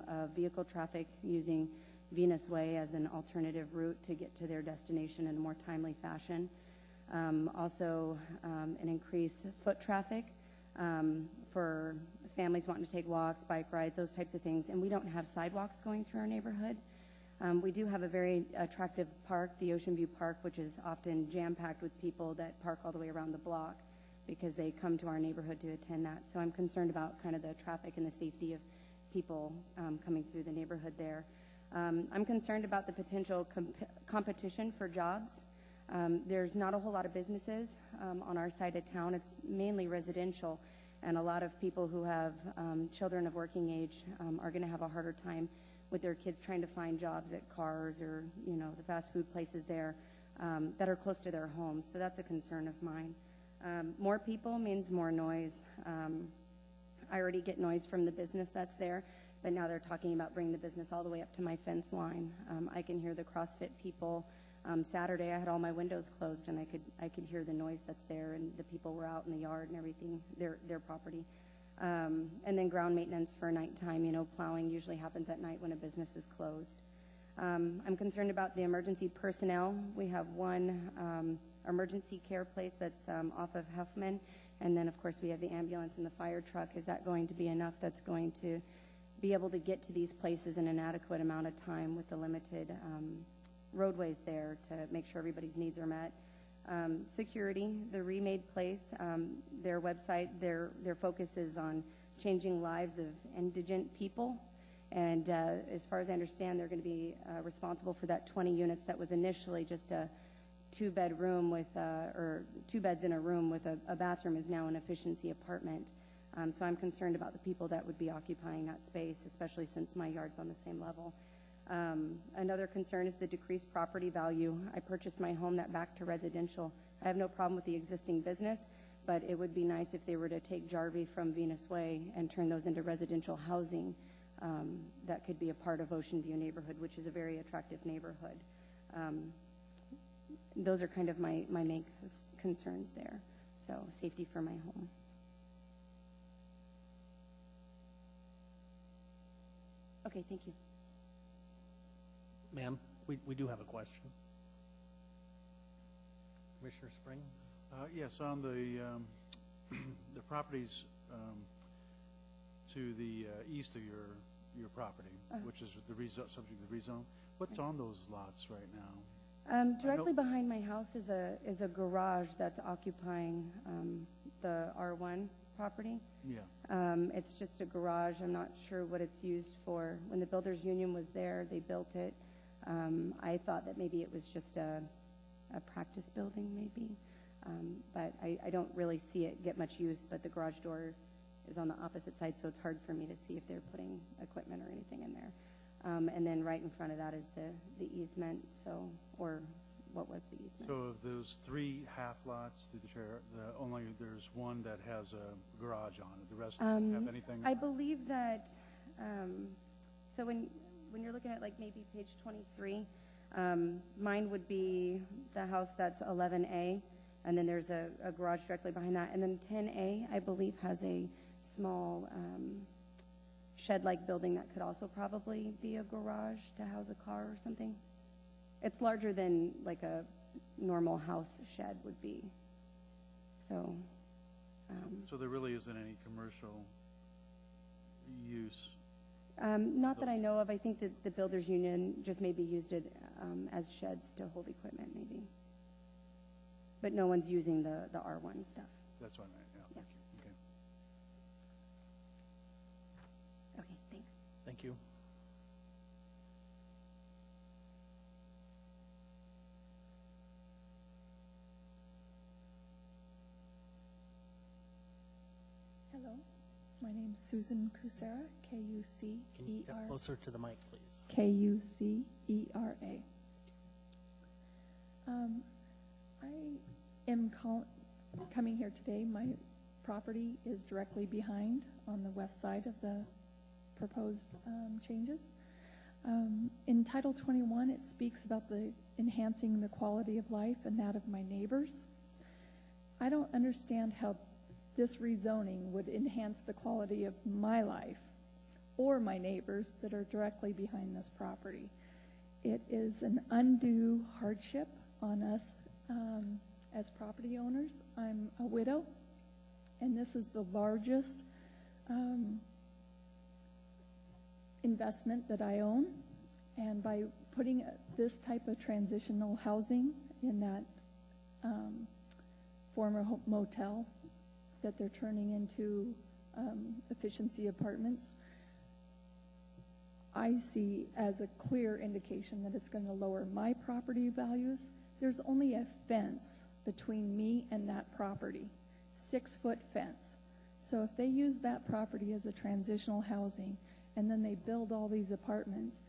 of vehicle traffic using Venus Way as an alternative route to get to their destination in a more timely fashion. Also, an increased foot traffic. for families wanting to take walks, bike rides, those types of things, and we don't have sidewalks going through our neighborhood. We do have a very attractive park, the Ocean View Park, which is often jam-packed with people that park all the way around the block because they come to our neighborhood to attend that. So I'm concerned about kind of the traffic and the safety of people coming through the neighborhood there. I'm concerned about the potential competition for jobs. There's not a whole lot of businesses on our side of town. It's mainly residential, and a lot of people who have children of working age are going to have a harder time with their kids trying to find jobs at Cars or, you know, the fast food places there that are close to their homes. So that's a concern of mine. More people means more noise. I already get noise from the business that's there, but now they're talking about bringing the business all the way up to my fence line. I can hear the CrossFit people. Saturday I had all my windows closed, and I could hear the noise that's there, and the people were out in the yard and everything, their property. And then ground maintenance for nighttime, you know, plowing usually happens at night when a business is closed. I'm concerned about the emergency personnel. We have one emergency care place that's off of Huffman, and then of course we have the ambulance and the fire truck. Is that going to be enough that's going to be able to get to these places in an adequate amount of time with the limited roadways there to make sure everybody's needs are met? Security, the Remade Place, their website, their focus is on changing lives of indigent people. And as far as I understand, they're going to be responsible for that 20 units that was initially just a two-bedroom with, or 2 beds in a room with a bathroom is now an efficiency apartment. So I'm concerned about the people that would be occupying that space, especially since my yard's on the same level. Another concern is the decreased property value. I purchased my home that back to residential. I have no problem with the existing business, but it would be nice if they were to take Jarvie from Venus Way and turn those into residential housing that could be a part of Ocean View neighborhood, which is a very attractive neighborhood. Those are kind of my main concerns there. So safety for my home. Okay, thank you. Ma'am, we do have a question. Commissioner Spring? Yes, on the the properties to the east of your property, which is the subject of the rezone. What's on those lots right now? Directly behind my house is a garage that's occupying the R1 property. Yeah. It's just a garage. I'm not sure what it's used for. When the builders union was there, they built it. I thought that maybe it was just a practice building, maybe. But I don't really see it get much use, but the garage door is on the opposite side, so it's hard for me to see if they're putting equipment or anything in there. And then right in front of that is the easement, so, or what was the easement? So of those 3 half lots through the chair, only there's one that has a garage on it. The rest don't have anything? I believe that, so when you're looking at like maybe page 23, mine would be the house that's 11A, and then there's a garage directly behind that. And then 10A, I believe, has a small shed-like building that could also probably be a garage to house a car or something. It's larger than like a normal house shed would be. So, so there really isn't any commercial use? Not that I know of. I think that the builders union just maybe used it as sheds to hold equipment, maybe. But no one's using the R1 stuff. That's what I meant, yeah. Yeah. Okay. Okay, thanks. Thank you. Hello, my name's Susan Kucera, K-U-C-E-R. Can you step closer to the mic, please? K-U-C-E-R-A. I am coming here today. My property is directly behind on the west side of the proposed changes. In Title 21, it speaks about the enhancing the quality of life and that of my neighbors. I don't understand how this rezoning would enhance the quality of my life or my neighbors that are directly behind this property. It is an undue hardship on us as property owners. I'm a widow. and this is the largest investment that I own. And by putting this type of transitional housing in that former motel that they're turning into efficiency apartments, I see as a clear indication that it's going to lower my property values. There's only a fence between me and that property, 6-foot fence. So if they use that property as a transitional housing and then they build all these apartments,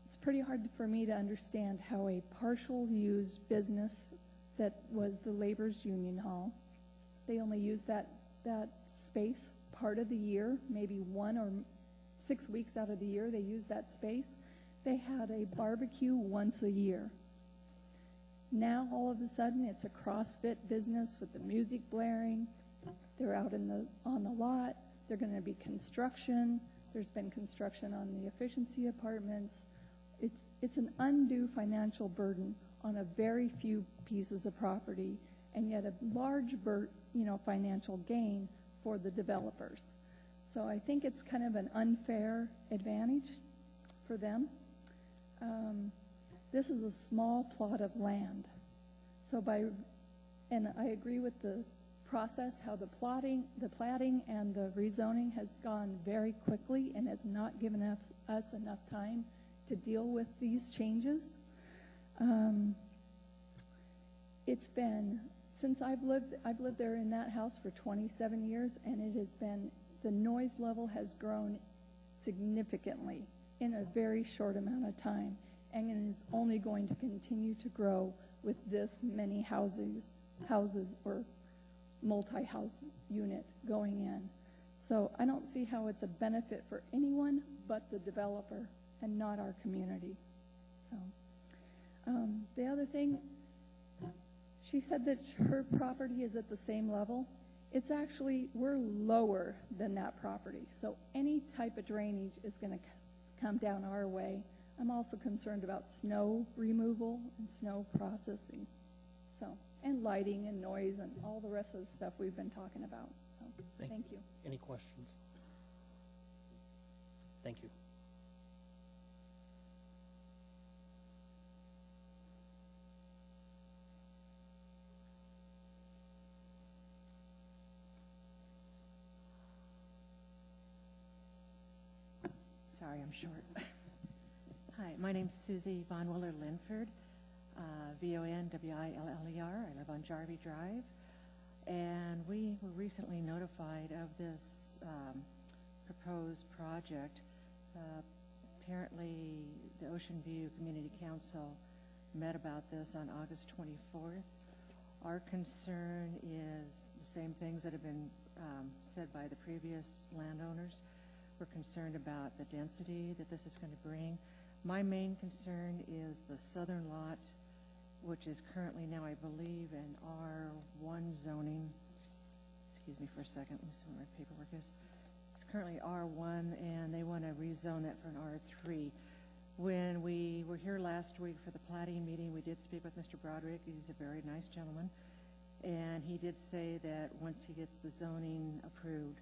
it's pretty hard for me to understand how a partial used business that was the Labor's Union Hall, they only use that space part of the year, maybe 1 or 6 weeks out of the year they use that space. They had a barbecue once a year. Now all of a sudden it's a CrossFit business with the music blaring. They're out on the lot. They're going to be construction. There's been construction on the efficiency apartments. It's an undue financial burden on a very few pieces of property, and yet a large financial gain for the developers. So I think it's kind of an unfair advantage for them. This is a small plot of land. And I agree with the process, how the platting and the rezoning has gone very quickly and has not given us enough time to deal with these changes. It's been, since I've lived there in that house for 27 years, and it has been, the noise level has grown significantly in a very short amount of time, and it is only going to continue to grow with this many houses or multi-house unit going in. So I don't see how it's a benefit for anyone but the developer and not our community. So the other thing, she said that her property is at the same level. It's actually, we're lower than that property. So any type of drainage is going to come down our way. I'm also concerned about snow removal and snow processing. So, and lighting and noise and all the rest of the stuff we've been talking about. So, thank you. Any questions? Thank you. Sorry, I'm short. Hi, my name's Susie Von Willer-Linford, V-O-N-W-I-L-L-E-R. I live on Jarvie Drive. And we were recently notified of this proposed project. Apparently, the Ocean View Community Council met about this on August 24th. Our concern is the same things that have been said by the previous landowners. We're concerned about the density that this is going to bring. My main concern is the southern lot, which is currently now, I believe, in R1 zoning. Excuse me for a second. Let me see what my paperwork is. It's currently R1, and they want to rezone that for an R3. When we were here last week for the plating meeting, we did speak with Mr. Broderick. He's a very nice gentleman. And he did say that once he gets the zoning approved,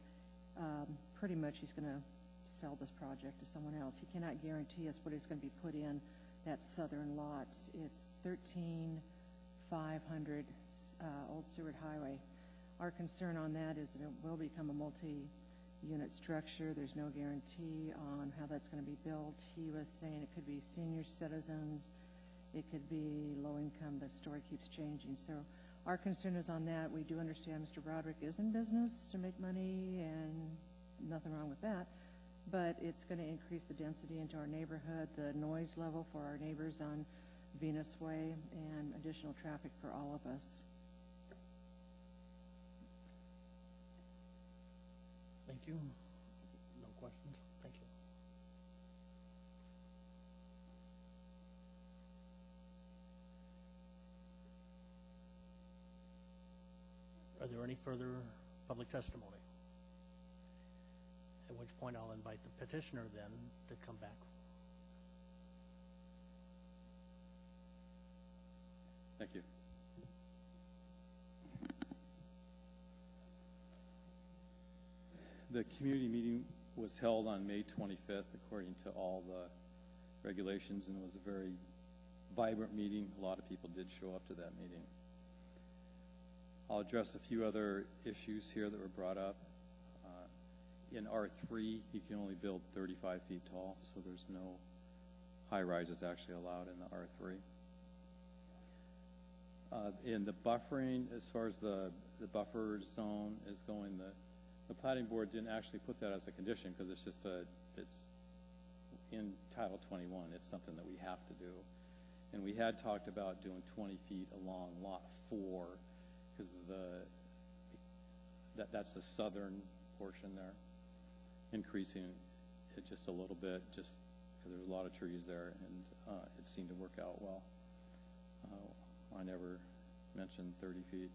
pretty much he's going to sell this project to someone else. He cannot guarantee us what is going to be put in that southern lot. It's 13,500 Old Seward Highway. Our concern on that is that it will become a multi-unit structure. There's no guarantee on how that's going to be built. He was saying it could be senior citizens, it could be low income. The story keeps changing. So our concern is on that. We do understand Mr. Broderick is in business to make money, and nothing wrong with that, but it's going to increase the density into our neighborhood, the noise level for our neighbors on Venus Way, and additional traffic for all of us. Thank you. No questions? Thank you. Are there any further public testimony? At which point I'll invite the petitioner then to come back. Thank you. The community meeting was held on May 25th, according to all the regulations, and it was a very vibrant meeting. A lot of people did show up to that meeting. I'll address a few other issues here that were brought up. In R3, you can only build 35 feet tall, so there's no high-rises actually allowed in the R3. In the buffering, as far as the buffer zone is going, the planning board didn't actually put that as a condition because it's just it's in Title 21. It's something that we have to do. And we had talked about doing 20 feet along Lot 4 because that's the southern portion there, increasing it just a little bit just because there's a lot of trees there, and it seemed to work out well. I never mentioned 30 feet.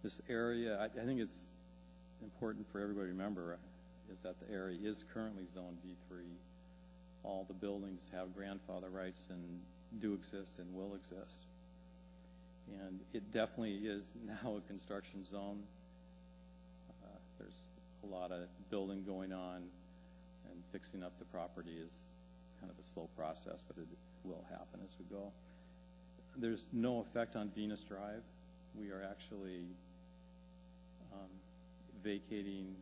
This area, I think it's important for everybody to remember, is that the area is currently zoned B3. All the buildings have grandfather rights and do exist and will exist. And it definitely is now a construction zone. There's a lot of building going on, and fixing up the property is kind of a slow process, but it will happen as we go. There's no effect on Venus Drive. We are actually vacating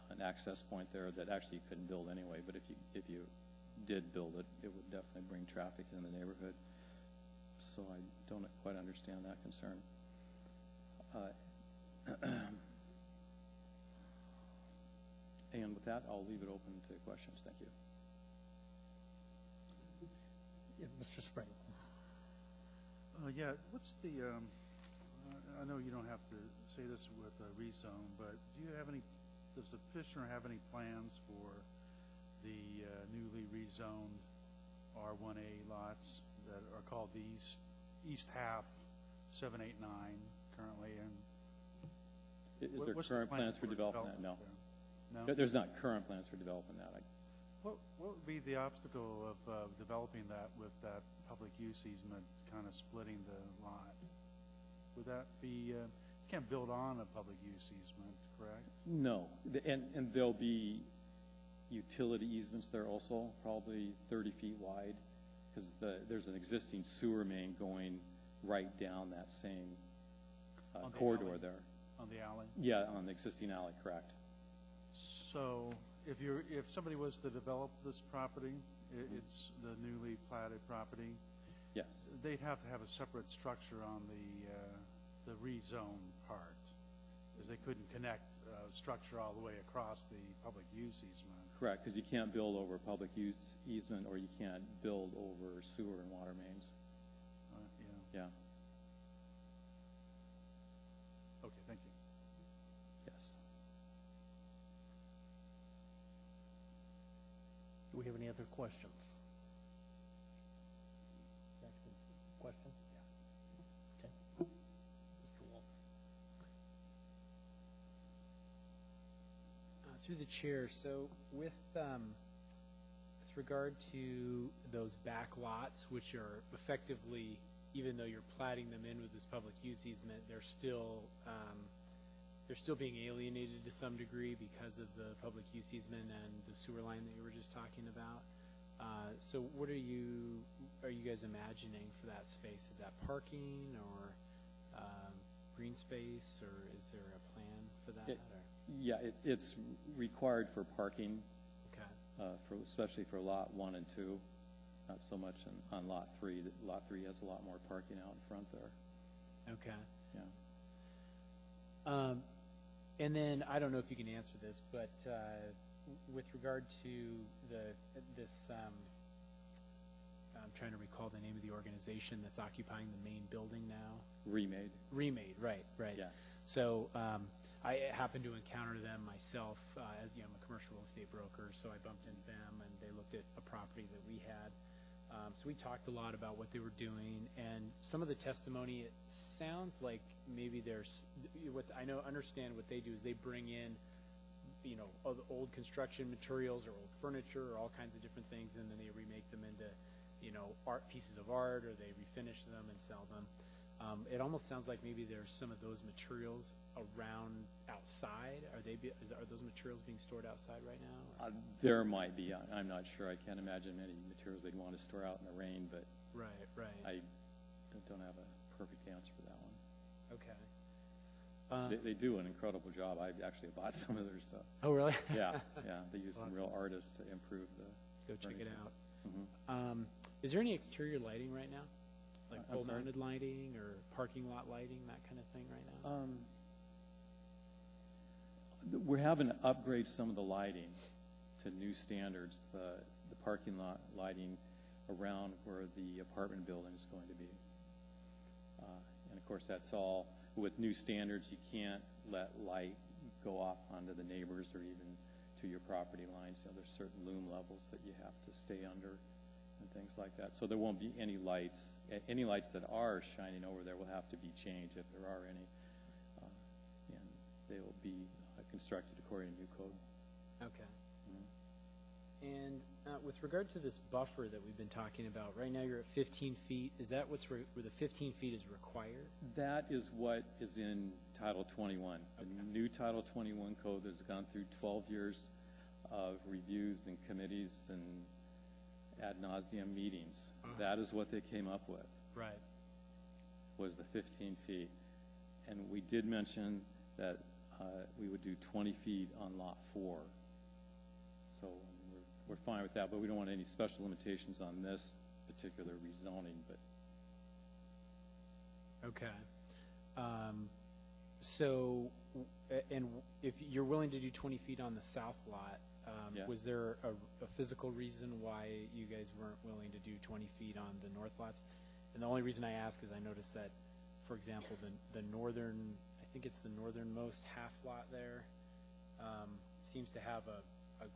an access point there that actually you couldn't build anyway, but if you did build it, it would definitely bring traffic in the neighborhood. So I don't quite understand that concern. And with that, I'll leave it open to questions. Thank you. Yeah, Mr. Spring. Yeah, what's the, I know you don't have to say this with a rezone, but do you have any, does the petitioner have any plans for the newly rezoned R1A lots that are called the East Half 7, 8, 9 currently? And is there current plans for developing that? No. No? There's not current plans for developing that. What would be the obstacle of developing that with that public use easement kind of splitting the lot? Would that be, you can't build on a public use easement, correct? No, and there'll be utility easements there also, probably 30 feet wide, because there's an existing sewer main going right down that same corridor there. On the alley? Yeah, on the existing alley, correct. So if somebody was to develop this property, it's the newly platted property. Yes. They'd have to have a separate structure on the rezone part, because they couldn't connect structure all the way across the public use easement. Correct, because you can't build over public use easement, or you can't build over sewer and water mains. Yeah. Okay, thank you. Yes. Do we have any other questions? Question? Yeah. Okay. Mr. Wall. Through the chair, so with regard to those back lots, which are effectively, even though you're platting them in with this public use easement, they're still being alienated to some degree because of the public use easement and the sewer line that you were just talking about. So what are you guys imagining for that space? Is that parking or green space, or is there a plan for that? Yeah, it's required for parking. Okay. Especially for Lot 1 and 2, not so much on Lot 3. Lot 3 has a lot more parking out in front there. Okay. Yeah. And then I don't know if you can answer this, but with regard to this, I'm trying to recall the name of the organization that's occupying the main building now. Remade. Remade, right. Yeah. So I happened to encounter them myself, as I'm a commercial real estate broker, so I bumped into them, and they looked at a property that we had. So we talked a lot about what they were doing, and some of the testimony, it sounds like maybe there's, understand what they do is they bring in, old construction materials or old furniture or all kinds of different things, and then they remake them into, pieces of art, or they refinish them and sell them. It almost sounds like maybe there's some of those materials around outside. Are those materials being stored outside right now? There might be. I'm not sure. I can't imagine many materials they'd want to store out in the rain, but Right. I don't have a perfect answer for that one. Okay. They do an incredible job. I actually bought some of their stuff. Oh, really? Yeah. They use some real artists to improve the Go check it furniture. out. Mhm. Is there any exterior lighting right now? Like I'm sorry? pole-mounted lighting or parking lot lighting, that kind of thing right now? We're having to upgrade some of the lighting to new standards, the parking lot lighting around where the apartment building is going to be. And of course, that's all, with new standards, you can't let light go off onto the neighbors or even to your property lines. You know, there's certain loom levels that you have to stay under and things like that. So there won't be any lights. Any lights that are shining over there will have to be changed if there are any. And they will be constructed according to new code. Okay. And with regard to this buffer that we've been talking about, right now you're at 15 feet. Is that where the 15 feet is required? That is what is in Title 21. The new Title 21 code that's gone through 12 years of reviews and committees and ad nauseum meetings. That is what they came up with. Right. Was the 15 feet. And we did mention that we would do 20 feet on Lot 4. So we're fine with that, but we don't want any special limitations on this particular rezoning. But Okay. So, and if you're willing to do 20 feet on the south lot, Yeah. was there a physical reason why you guys weren't willing to do 20 feet on the north lots? And the only reason I ask is I noticed that, for example, the northern, I think it's the northernmost half lot there, seems to have a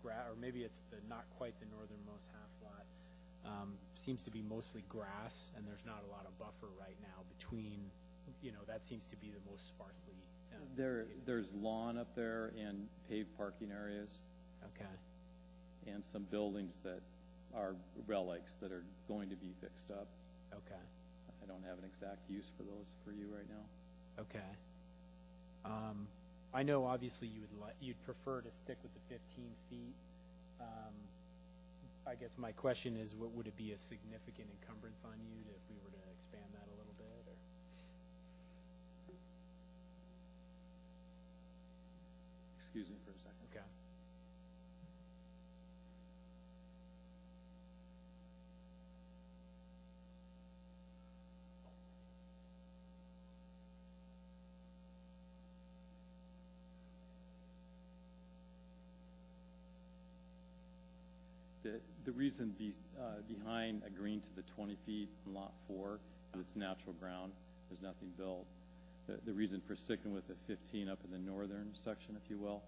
or maybe it's not quite the northernmost half lot, seems to be mostly grass, and there's not a lot of buffer right now between, that seems to be the most sparsely. there's lawn up there and paved parking areas. Okay. And some buildings that are relics that are going to be fixed up. Okay. I don't have an exact use for those for you right now. Okay. I know obviously you'd prefer to stick with the 15 feet. I guess my question is, would it be a significant encumbrance on you if we were to expand that a little bit? Or? Excuse me for a second. Okay. The reason behind agreeing to the 20 feet on Lot 4 is it's natural ground. There's nothing built. The reason for sticking with the 15 up in the northern section, if you will,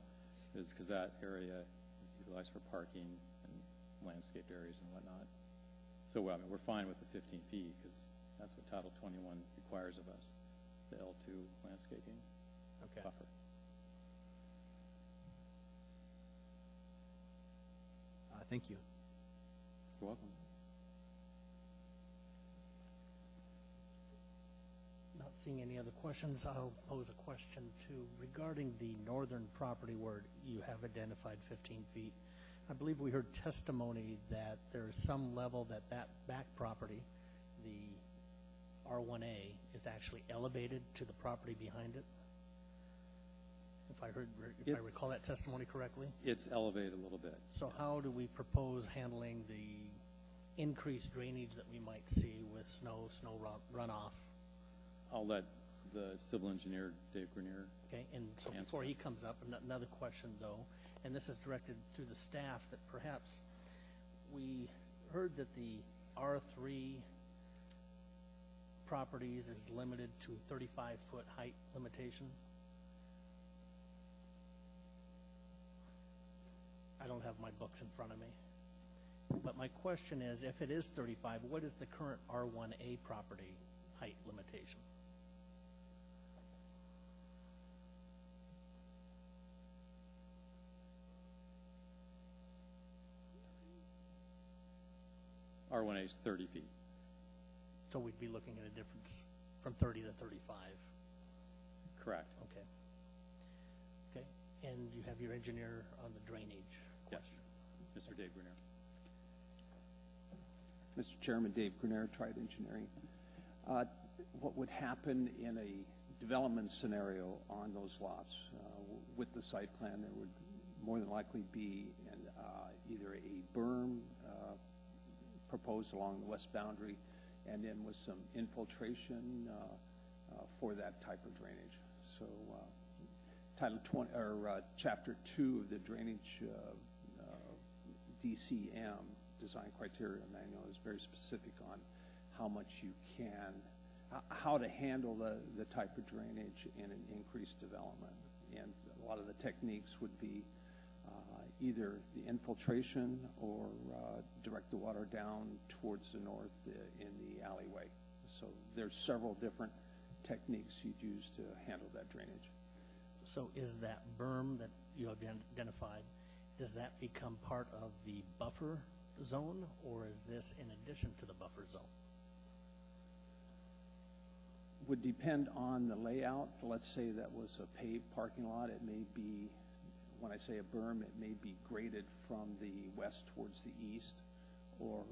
is because that area is utilized for parking and landscaped areas and whatnot. So I mean, we're fine with the 15 feet because that's what Title 21 requires of us, the L2 landscaping buffer. Thank you. You're welcome. Not seeing any other questions, I'll pose a question too regarding the northern property where you have identified 15 feet. I believe we heard testimony that there's some level that back property, the R1A, is actually elevated to the property behind it. If I recall that testimony correctly. It's elevated a little bit. So how do we propose handling the increased drainage that we might see with snow runoff? I'll let the civil engineer, Dave Grenier. Okay, and so before he comes up, another question though, and this is directed to the staff, that perhaps we heard that the R3 properties is limited to 35-foot height limitation. I don't have my books in front of me. But my question is, if it is 35, what is the current R1A property height limitation? R1A is 30 feet. So we'd be looking at a difference from 30 to 35. Correct. Okay. Okay, and you have your engineer on the drainage Yes. question. Mr. Dave Grenier. Mr. Chairman, Dave Grenier, Triad Engineering. What would happen in a development scenario on those lots? With the site plan, there would more than likely be either a berm proposed along the west boundary, and then with some infiltration for that type of drainage. So Title 20, or Chapter 2 of the Drainage DCM, Design Criteria Manual, is very specific on how much you can, how to handle the type of drainage in an increased development. And a lot of the techniques would be either the infiltration or direct the water down towards the north in the alleyway. So there's several different techniques you'd use to handle that drainage. So is that berm that you have identified, does that become part of the buffer zone, or is this in addition to the buffer zone? Would depend on the layout. Let's say that was a paved parking lot. It may be, when I say a berm, it may be graded from the west towards the east, or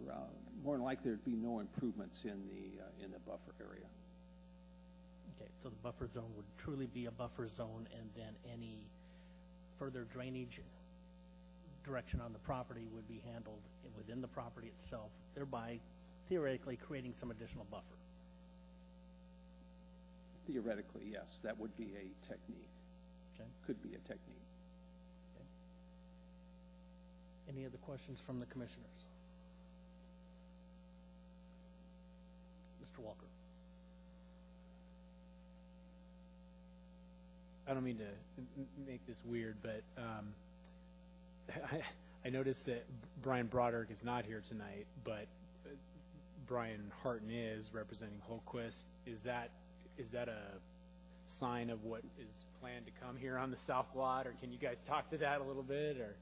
more than likely there'd be no improvements in the buffer area. Okay, so the buffer zone would truly be a buffer zone, and then any further drainage direction on the property would be handled within the property itself, thereby theoretically creating some additional buffer. Theoretically, yes, that would be a technique. Okay. Could be a technique. Okay. Any other questions from the commissioners? Mr. Walker. I don't mean to make this weird, but I noticed that Brian Broderick is not here tonight, but Brian Harton is representing Holquist. Is that a sign of what is planned to come here on the south lot, or can you guys talk to that a little bit? Or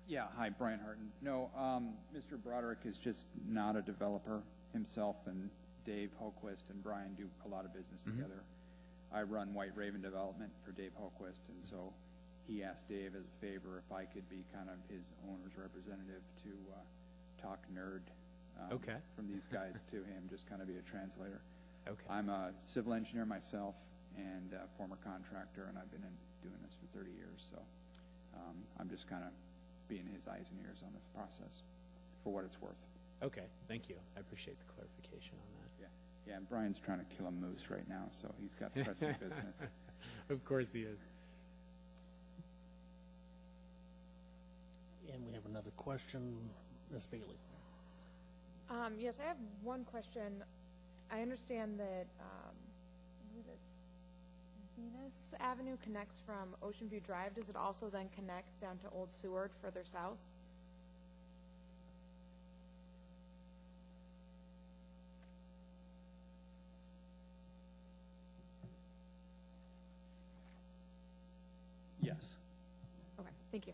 Yeah, hi, Brian Harton. No, Mr. Broderick is just not a developer himself, and Dave Holquist and Brian do a lot of business together. I run White Raven Development for Dave Holquist, and so he asked Dave as a favor if I could be kind of his owner's representative to talk nerd from these guys to him, just kind of be a translator. Okay. I'm a civil engineer myself and a former contractor, and I've been doing this for 30 years, so I'm just kind of being his eyes and ears on this process for what it's worth. Okay, thank you. I appreciate the clarification on that. Yeah, and Brian's trying to kill a moose right now, so he's got pressing business. Of course he is. And we have another question, Ms. Bailey. Yes, I have one question. I understand that I believe it's Venus Avenue connects from Ocean View Drive. Does it also then connect down to Old Seward further south? Yes. Okay, thank you.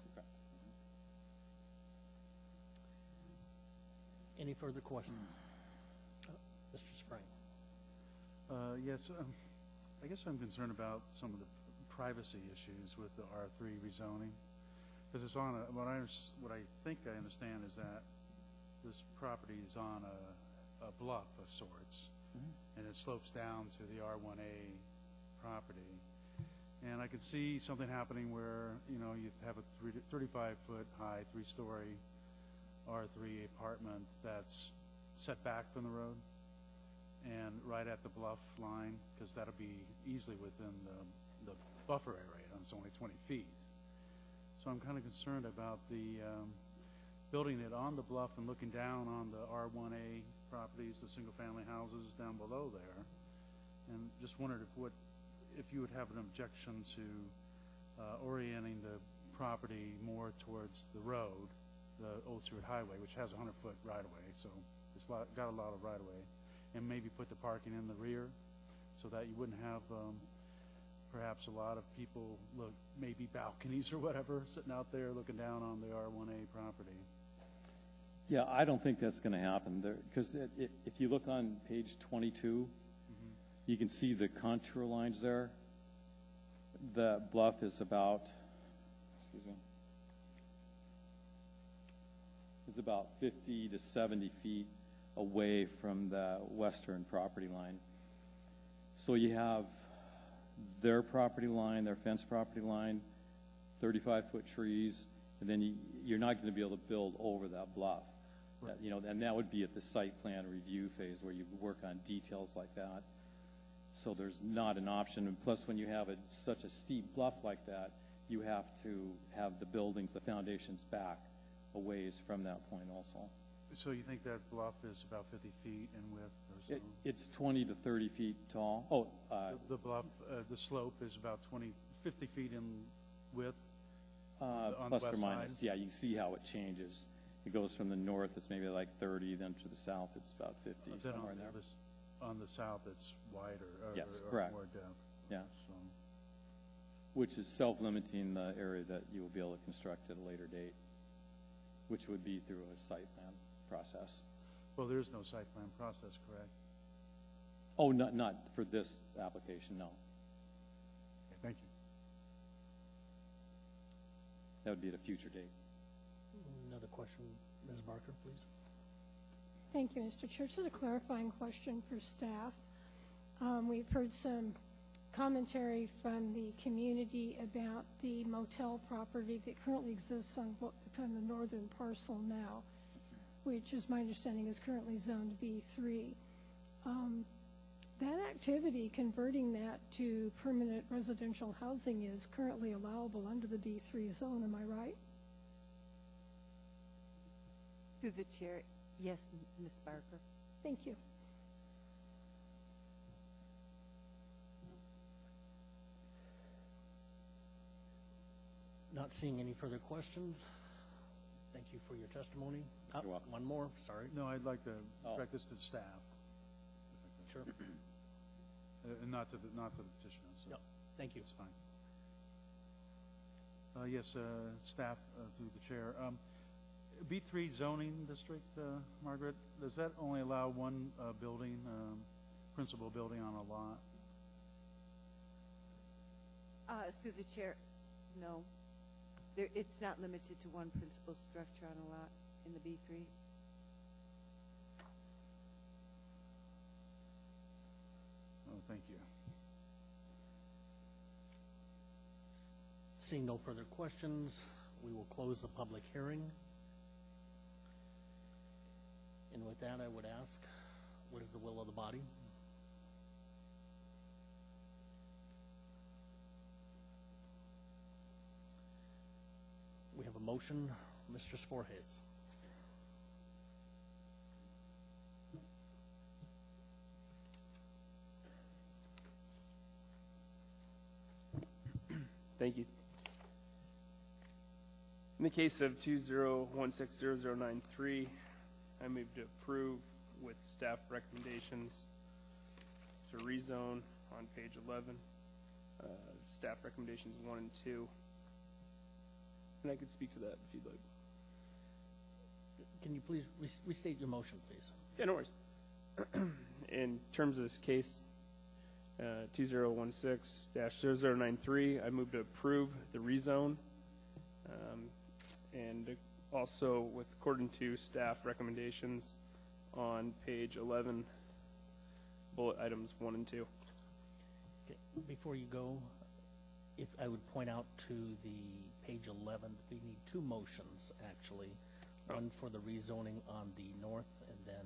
Any further questions? Mr. Spring. Yes, I guess I'm concerned about some of the privacy issues with the R3 rezoning, because it's on what I think I understand is that this property is on a bluff of sorts, and it slopes down to the R1A property. And I could see something happening where, you have a 35-foot high, 3-story R3 apartment that's set back from the road and right at the bluff line, because that'll be easily within the buffer area, and it's only 20 feet. So I'm kind of concerned about the building it on the bluff and looking down on the R1A properties, the single-family houses down below there, and just wondered if you would have an objection to orienting the property more towards the road, the Old Seward Highway, which has a 100-foot right-of-way, so it's got a lot of right-of-way, and maybe put the parking in the rear so that you wouldn't have perhaps a lot of people, maybe balconies or whatever, sitting out there looking down on the R1A property. Yeah, I don't think that's going to happen there, because if you look on page 22, you can see the contour lines there. The bluff is about, is about 50 to 70 feet away from the western property line. So you have their property line, their fence property line, 35-foot trees, and then you're not going to be able to build over that bluff. That, you know, and that would be at the site plan review phase where you work on details like that. So there's not an option. And plus, when you have such a steep bluff like that, you have to have the buildings, the foundations back a ways from that point also. So you think that bluff is about 50 feet in width or so? It's 20 to 30 feet tall. Oh, the bluff, the slope is about 50 feet in width on the plus west or minus. side? Yeah, you can see how it changes. It goes from the north, it's maybe like 30, then to the south, it's about 50, Then somewhere in there. on the south, it's wider Yes, or correct. more depth. Yeah. So, Which is self-limiting the area that you will be able to construct at a later date, which would be through a site plan process. well, there's no site plan process, correct? Oh, not for this application, no. Okay, thank you. That would be at a future date. Another question, Ms. Barker, please. Thank you, Mr. Chair. Just a clarifying question for staff. We've heard some commentary from the community about the motel property that currently exists on what kind of the northern parcel now, which is my understanding is currently zoned B3. That activity, converting that to permanent residential housing, is currently allowable under the B3 zone, am I right? Through the chair, yes, Ms. Barker. Thank you. Not seeing any further questions. Thank you for your testimony. You're welcome. One more, sorry. No, I'd like to direct this to the staff. Sure. And not to the petitioner. So Yep, thank you. It's fine. Yes, staff through the chair. B3 zoning district, Margaret, does that only allow one building, principal building on a lot? Through the chair, no. It's not limited to one principal structure on a lot in the B3. Oh, thank you. Seeing no further questions, we will close the public hearing. And with that, I would ask, what is the will of the body? We have a motion, Mr. Sporhays. Thank you. In the case of 20160093, I move to approve with staff recommendations to rezone on page 11. Staff recommendations 1 and 2. And I could speak to that if you'd like. Can you please restate your motion, please? Yeah, no worries. In terms of this case, 2016-0093, I move to approve the rezone. And also with according to staff recommendations on page 11, bullet items 1 and 2. Okay. Before you go, if I would point out to the page 11, we need two motions, actually. One for the rezoning on the north and then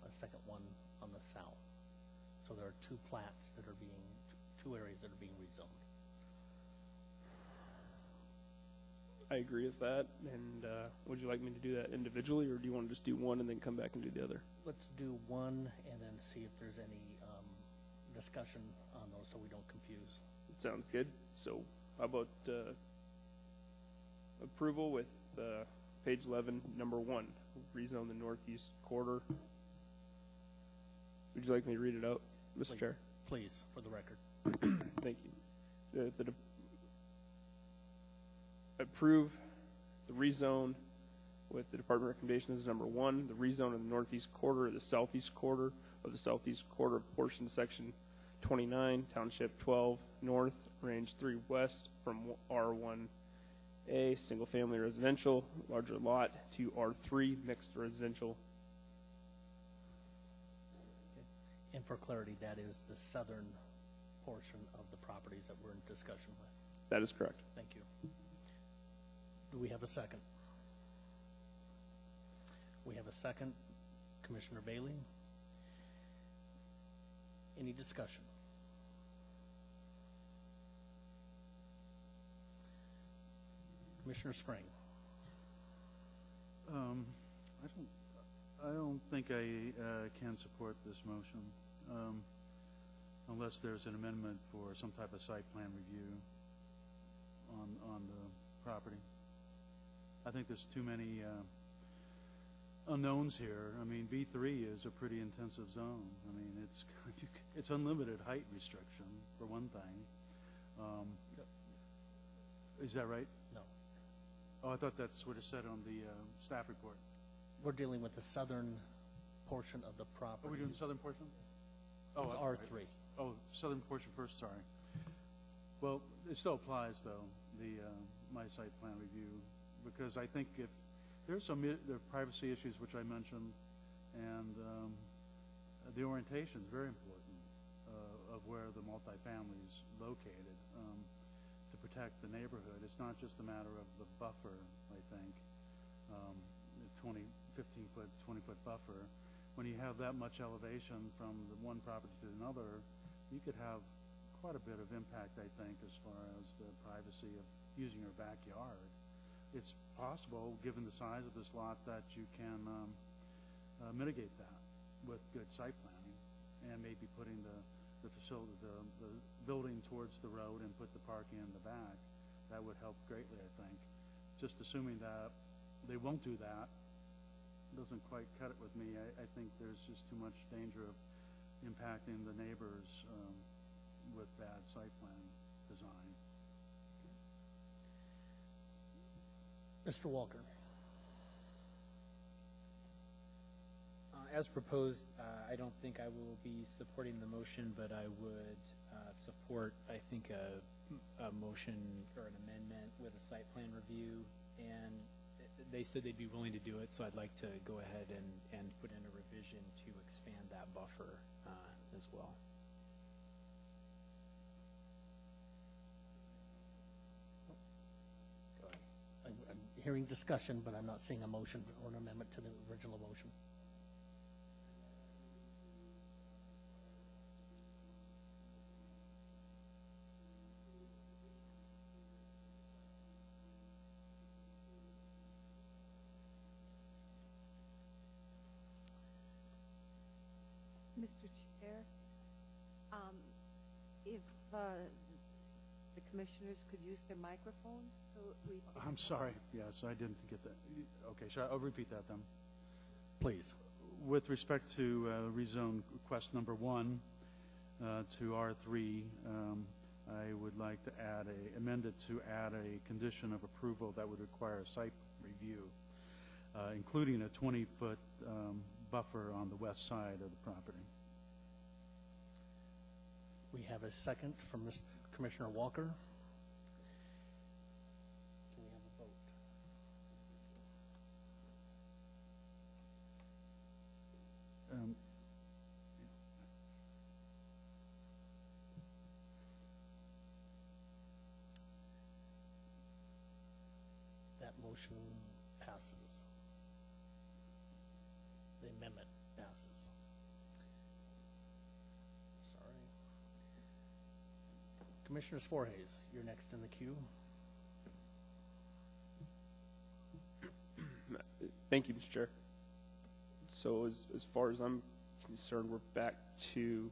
a second one on the south. So there are two plats that are being, two areas that are being rezoned. I agree with that. And would you like me to do that individually, or do you want to just do one and then come back and do the other? Let's do one and then see if there's any discussion on those so we don't confuse. It sounds good. So how about approval with page 11, number 1, rezone the northeast quarter. Would you like me to read it out, Mr. Chair? Please, for the record. Thank you. Approve the rezone with the department recommendation as number 1, the rezone of the northeast quarter or the southeast quarter of the southeast quarter of portion section 29, township 12 north, range 3 west from R1A, single family residential, larger lot, to R3, mixed residential. And for clarity, that is the southern portion of the properties that we're in discussion with. That is correct. Thank you. Do we have a second? We have a second. Commissioner Bailey. Any discussion? Commissioner Spring. I don't think I can support this motion unless there's an amendment for some type of site plan review on the property. I think there's too many unknowns here. I mean, B3 is a pretty intensive zone. I mean, it's unlimited height restriction for one thing. Is that right? No. Oh, I thought that's what it said on the staff report. We're dealing with the southern portion of the property. Are we doing the southern portion? Oh, it's R3. Oh, southern portion first, sorry. Well, it still applies, though, the my site plan review, because I think if there's some there are privacy issues, which I mentioned, and the orientation is very important of where the multifamily is located to protect the neighborhood. It's not just a matter of the buffer, I think, 15-foot, 20-foot buffer. When you have that much elevation from the one property to another, you could have quite a bit of impact, I think, as far as the privacy of using your backyard. It's possible, given the size of this lot, that you can mitigate that with good site planning and maybe putting the facility, the building towards the road and put the parking in the back. That would help greatly, I think. Just assuming that they won't do that doesn't quite cut it with me. I think there's just too much danger of impacting the neighbors with bad site plan design. Mr. Walker. As proposed, I don't think I will be supporting the motion, but I would support, I think, a motion or an amendment with a site plan review, and they said they'd be willing to do it, so I'd like to go ahead and put in a revision to expand that buffer as well. Go ahead. I'm hearing discussion, but I'm not seeing a motion or an amendment to the original motion. Mr. Chair, if the commissioners could use their microphones so we... I'm sorry. Yes, I didn't get that. Okay, I'll repeat that then. Please. With respect to rezone request number 1 to R3, I would like to amend it to add a condition of approval that would require a site review, including a 20-foot buffer on the west side of the property. We have a second from Commissioner Walker. Can we have a vote? That motion passes. The amendment passes. Sorry. Commissioner Voorhees, you're next in the queue. Thank you, Mr. Chair. So as far as I'm concerned, we're back to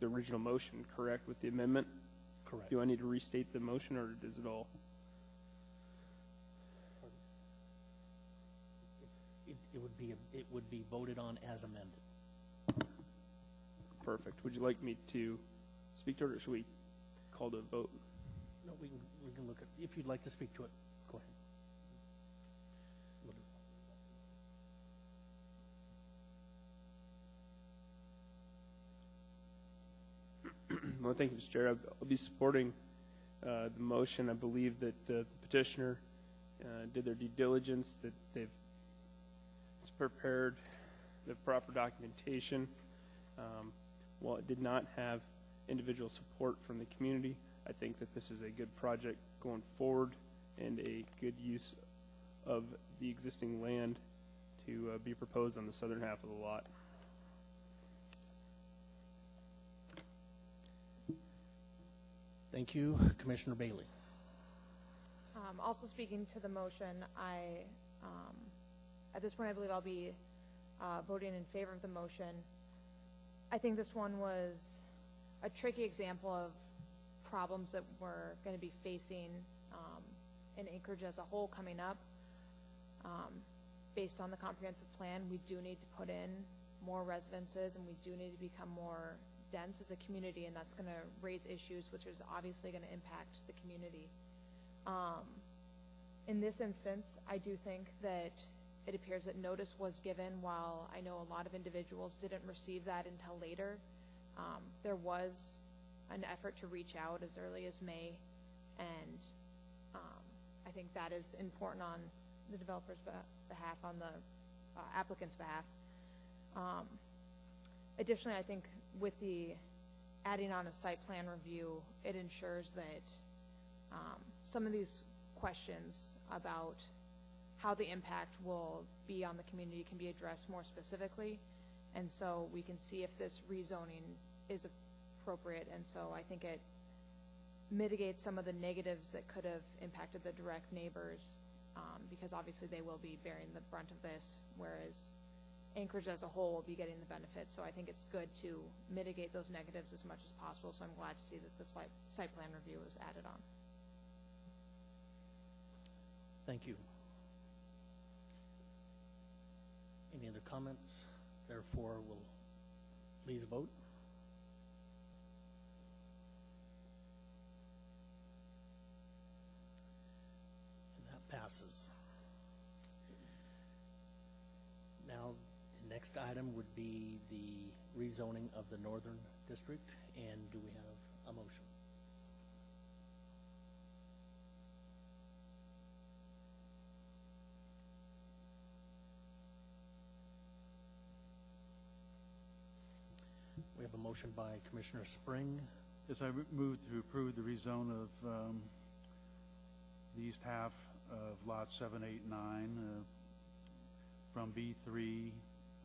the original motion, correct, with the amendment? Correct. Do I need to restate the motion, or does it all? It would be voted on as amended. Perfect. Would you like me to speak to it, or should we call to a vote? No, we can look at, if you'd like to speak to it, go ahead. Well, thank you, Mr. Chair. I'll be supporting the motion. I believe that the petitioner did their due diligence, that they've prepared the proper documentation. While it did not have individual support from the community, I think that this is a good project going forward and a good use of the existing land to be proposed on the southern half of the lot. Thank you. Commissioner Bailey. Also speaking to the motion, at this point, I believe I'll be voting in favor of the motion. I think this one was a tricky example of problems that we're going to be facing in Anchorage as a whole coming up. Based on the comprehensive plan, we do need to put in more residences, and we do need to become more dense as a community, and that's going to raise issues which is obviously going to impact the community. In this instance, I do think that it appears that notice was given, while I know a lot of individuals didn't receive that until later. There was an effort to reach out as early as May, and I think that is important on the developer's behalf, on the applicant's behalf. Additionally, I think with the adding on a site plan review, it ensures that some of these questions about how the impact will be on the community can be addressed more specifically, and so we can see if this rezoning is appropriate. And so I think it mitigates some of the negatives that could have impacted the direct neighbors, because obviously they will be bearing the brunt of this, whereas Anchorage as a whole will be getting the benefits. So I think it's good to mitigate those negatives as much as possible, so I'm glad to see that the site plan review was added on. Thank you. Any other comments? Therefore, we'll please vote. And that passes. Now, the next item would be the rezoning of the Northern District, and do we have a motion? We have a motion by Commissioner Spring. Yes, I move to approve the rezone of the east half of lots 7, 8, 9 from B3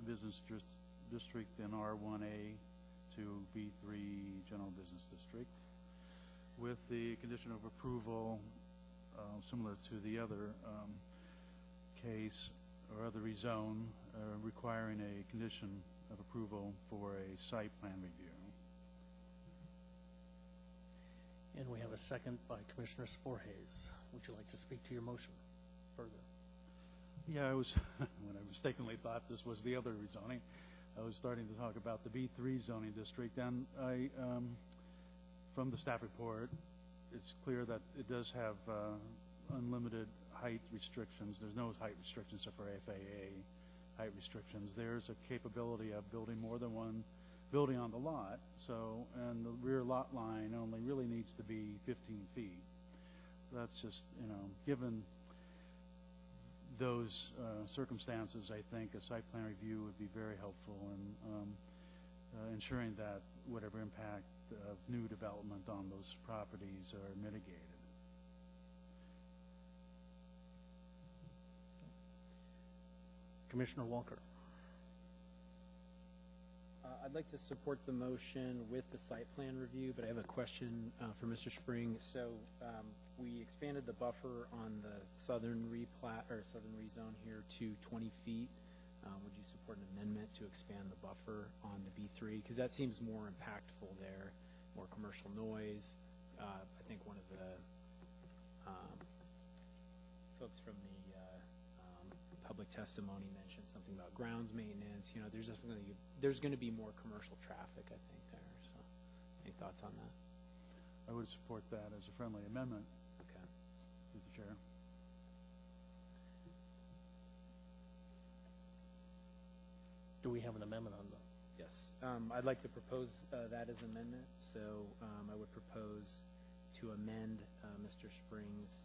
Business District and R1A to B3 General Business District, with the condition of approval similar to the other case or other rezone requiring a condition of approval for a site plan review. And we have a second by Commissioner Sporhays. Would you like to speak to your motion further? Yeah, I was, when I mistakenly thought this was the other rezoning, I was starting to talk about the B3 zoning district, and I, from the staff report, it's clear that it does have unlimited height restrictions. There's no height restrictions except for FAA height restrictions. There's a capability of building more than one building on the lot, so, and the rear lot line only really needs to be 15 feet. That's just, you know, given those circumstances, I think a site plan review would be very helpful in ensuring that whatever impact of new development on those properties are mitigated. Commissioner Walker. I'd like to support the motion with the site plan review, but I have a question for Mr. Spring. So we expanded the buffer on the southern replat or southern rezone here to 20 feet. Would you support an amendment to expand the buffer on the B3? Because that seems more impactful there, more commercial noise. I think one of the folks from the public testimony mentioned something about grounds maintenance. You know, there's going to be more commercial traffic, I think, there. So, any thoughts on that? I would support that as a friendly amendment. Okay. Through the chair. Do we have an amendment on the? Yes, I'd like to propose that as amendment. So I would propose to amend Mr. Spring's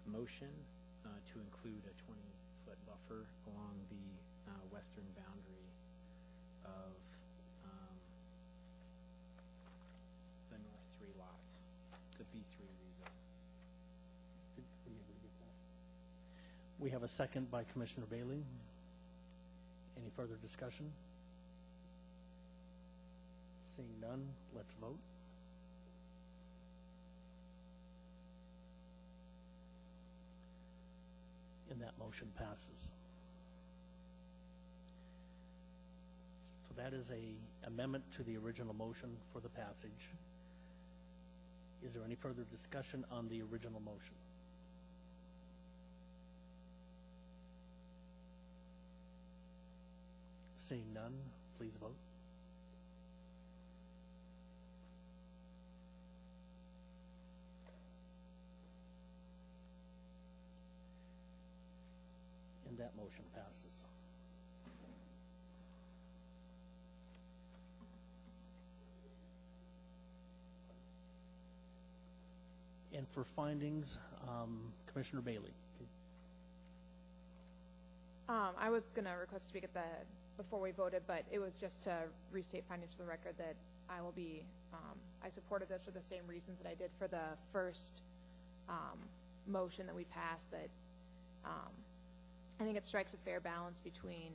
motion to include a 20-foot buffer along the western boundary of the north 3 lots, the B3 rezone. We have a second by Commissioner Bailey. Any further discussion? Seeing none, let's vote. And that motion passes. So that is a amendment to the original motion for the passage. Is there any further discussion on the original motion? Seeing none, please vote. And that motion passes. And for findings, Commissioner Bailey. I was going to request to speak at before we voted, but it was just to restate findings to the record that I will be, I supported this for the same reasons that I did for the first motion that we passed, that I think it strikes a fair balance between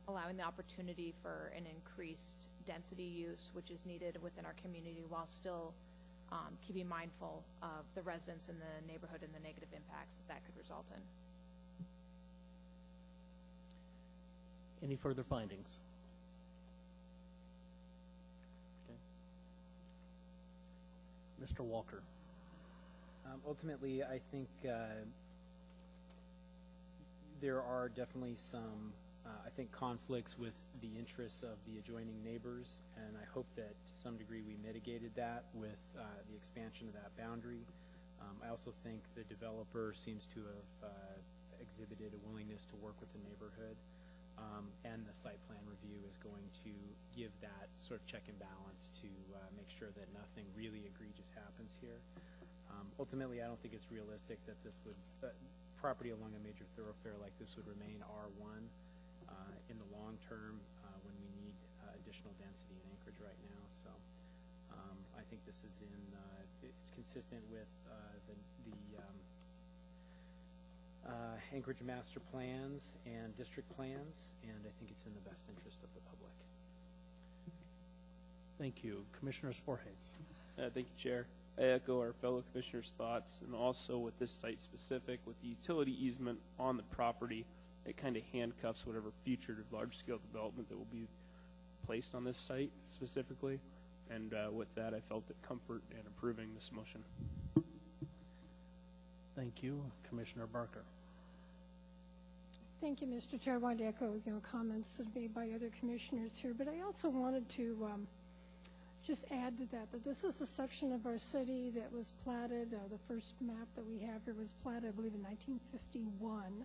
allowing the opportunity for an increased density use, which is needed within our community, while still keeping mindful of the residents in the neighborhood and the negative impacts that could result in. Any further findings? Okay. Mr. Walker. Ultimately, I think there are definitely some, I think, conflicts with the interests of the adjoining neighbors, and I hope that to some degree we mitigated that with the expansion of that boundary. I also think the developer seems to have exhibited a willingness to work with the neighborhood, and the site plan review is going to give that sort of check and balance to make sure that nothing really egregious happens here. Ultimately, I don't think it's realistic that this would, property along a major thoroughfare like this would remain R1 in the long term when we need additional density in Anchorage right now. So I think this is it's consistent with the Anchorage master plans and district plans, and I think it's in the best interest of the public. Thank you. Commissioner Sporhes. Thank you, Chair. I echo our fellow commissioners' thoughts, and also with this site specific, with the utility easement on the property, it kind of handcuffs whatever future large-scale development that will be placed on this site specifically. And with that, I felt it comfort in approving this motion. Thank you. Commissioner Barker. Thank you, Mr. Chair. I wanted to echo comments that were made by other commissioners here, but I also wanted to just add to that this is a section of our city that was platted, the first map that we have here was platted, I believe, in 1951.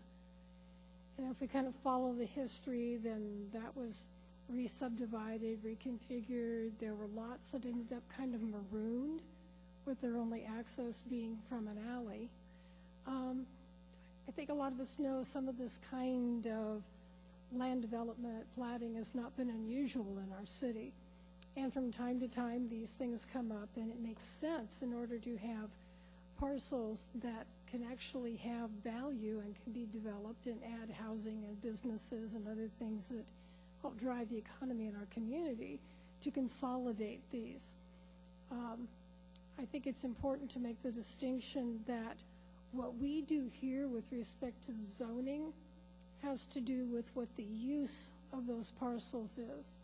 And if we kind of follow the history, then that was re-subdivided, reconfigured. There were lots that ended up kind of marooned, with their only access being from an alley. I think a lot of us know some of this kind of land development platting has not been unusual in our city. And from time to time, these things come up, and it makes sense in order to have parcels that can actually have value and can be developed and add housing and businesses and other things that help drive the economy in our community, to consolidate these. I think it's important to make the distinction that what we do here with respect to zoning has to do with what the use of those parcels is,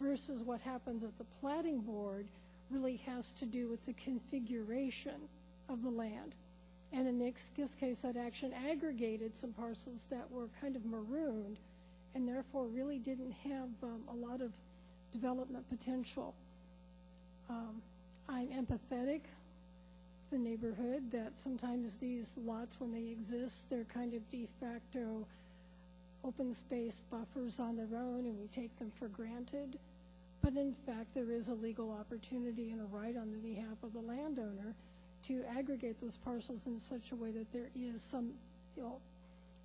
versus what happens at the platting board really has to do with the configuration of the land. And in this case, that action aggregated some parcels that were kind of marooned and therefore really didn't have a lot of development potential. I'm empathetic with the neighborhood that sometimes these lots, when they exist, they're kind of de facto open space buffers on their own and we take them for granted. But in fact, there is a legal opportunity and a right on the behalf of the landowner to aggregate those parcels in such a way that there is some,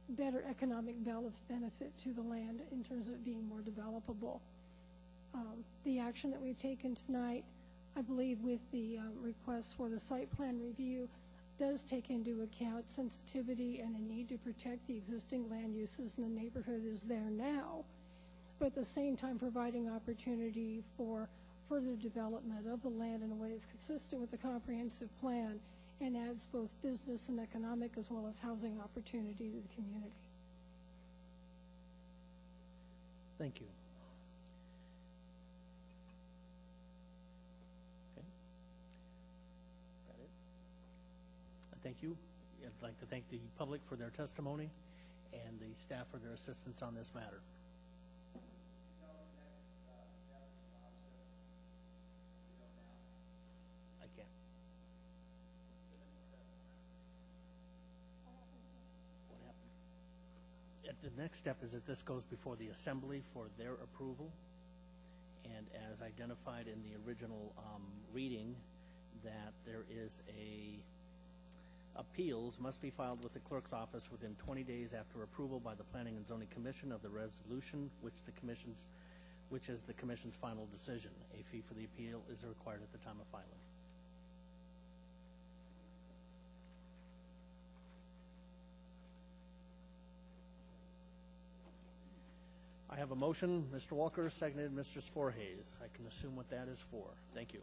better economic benefit to the land in terms of it being more developable. The action that we've taken tonight, I believe with the request for the site plan review, does take into account sensitivity and a need to protect the existing land uses in the neighborhood is there now, but at the same time providing opportunity for further development of the land in a way that's consistent with the comprehensive plan and adds both business and economic as well as housing opportunity to the community. Thank you. Okay. That it? Thank you. I'd like to thank the public for their testimony and the staff for their assistance on this matter. I can't. What happens? The next step is that this goes before the assembly for their approval. And as identified in the original reading, that there is appeals must be filed with the clerk's office within 20 days after approval by the Planning and Zoning Commission of the resolution, which is the commission's final decision. A fee for the appeal is required at the time of filing. I have a motion. Mr. Walker, seconded Mr. Voorhees. I can assume what that is for. Thank you.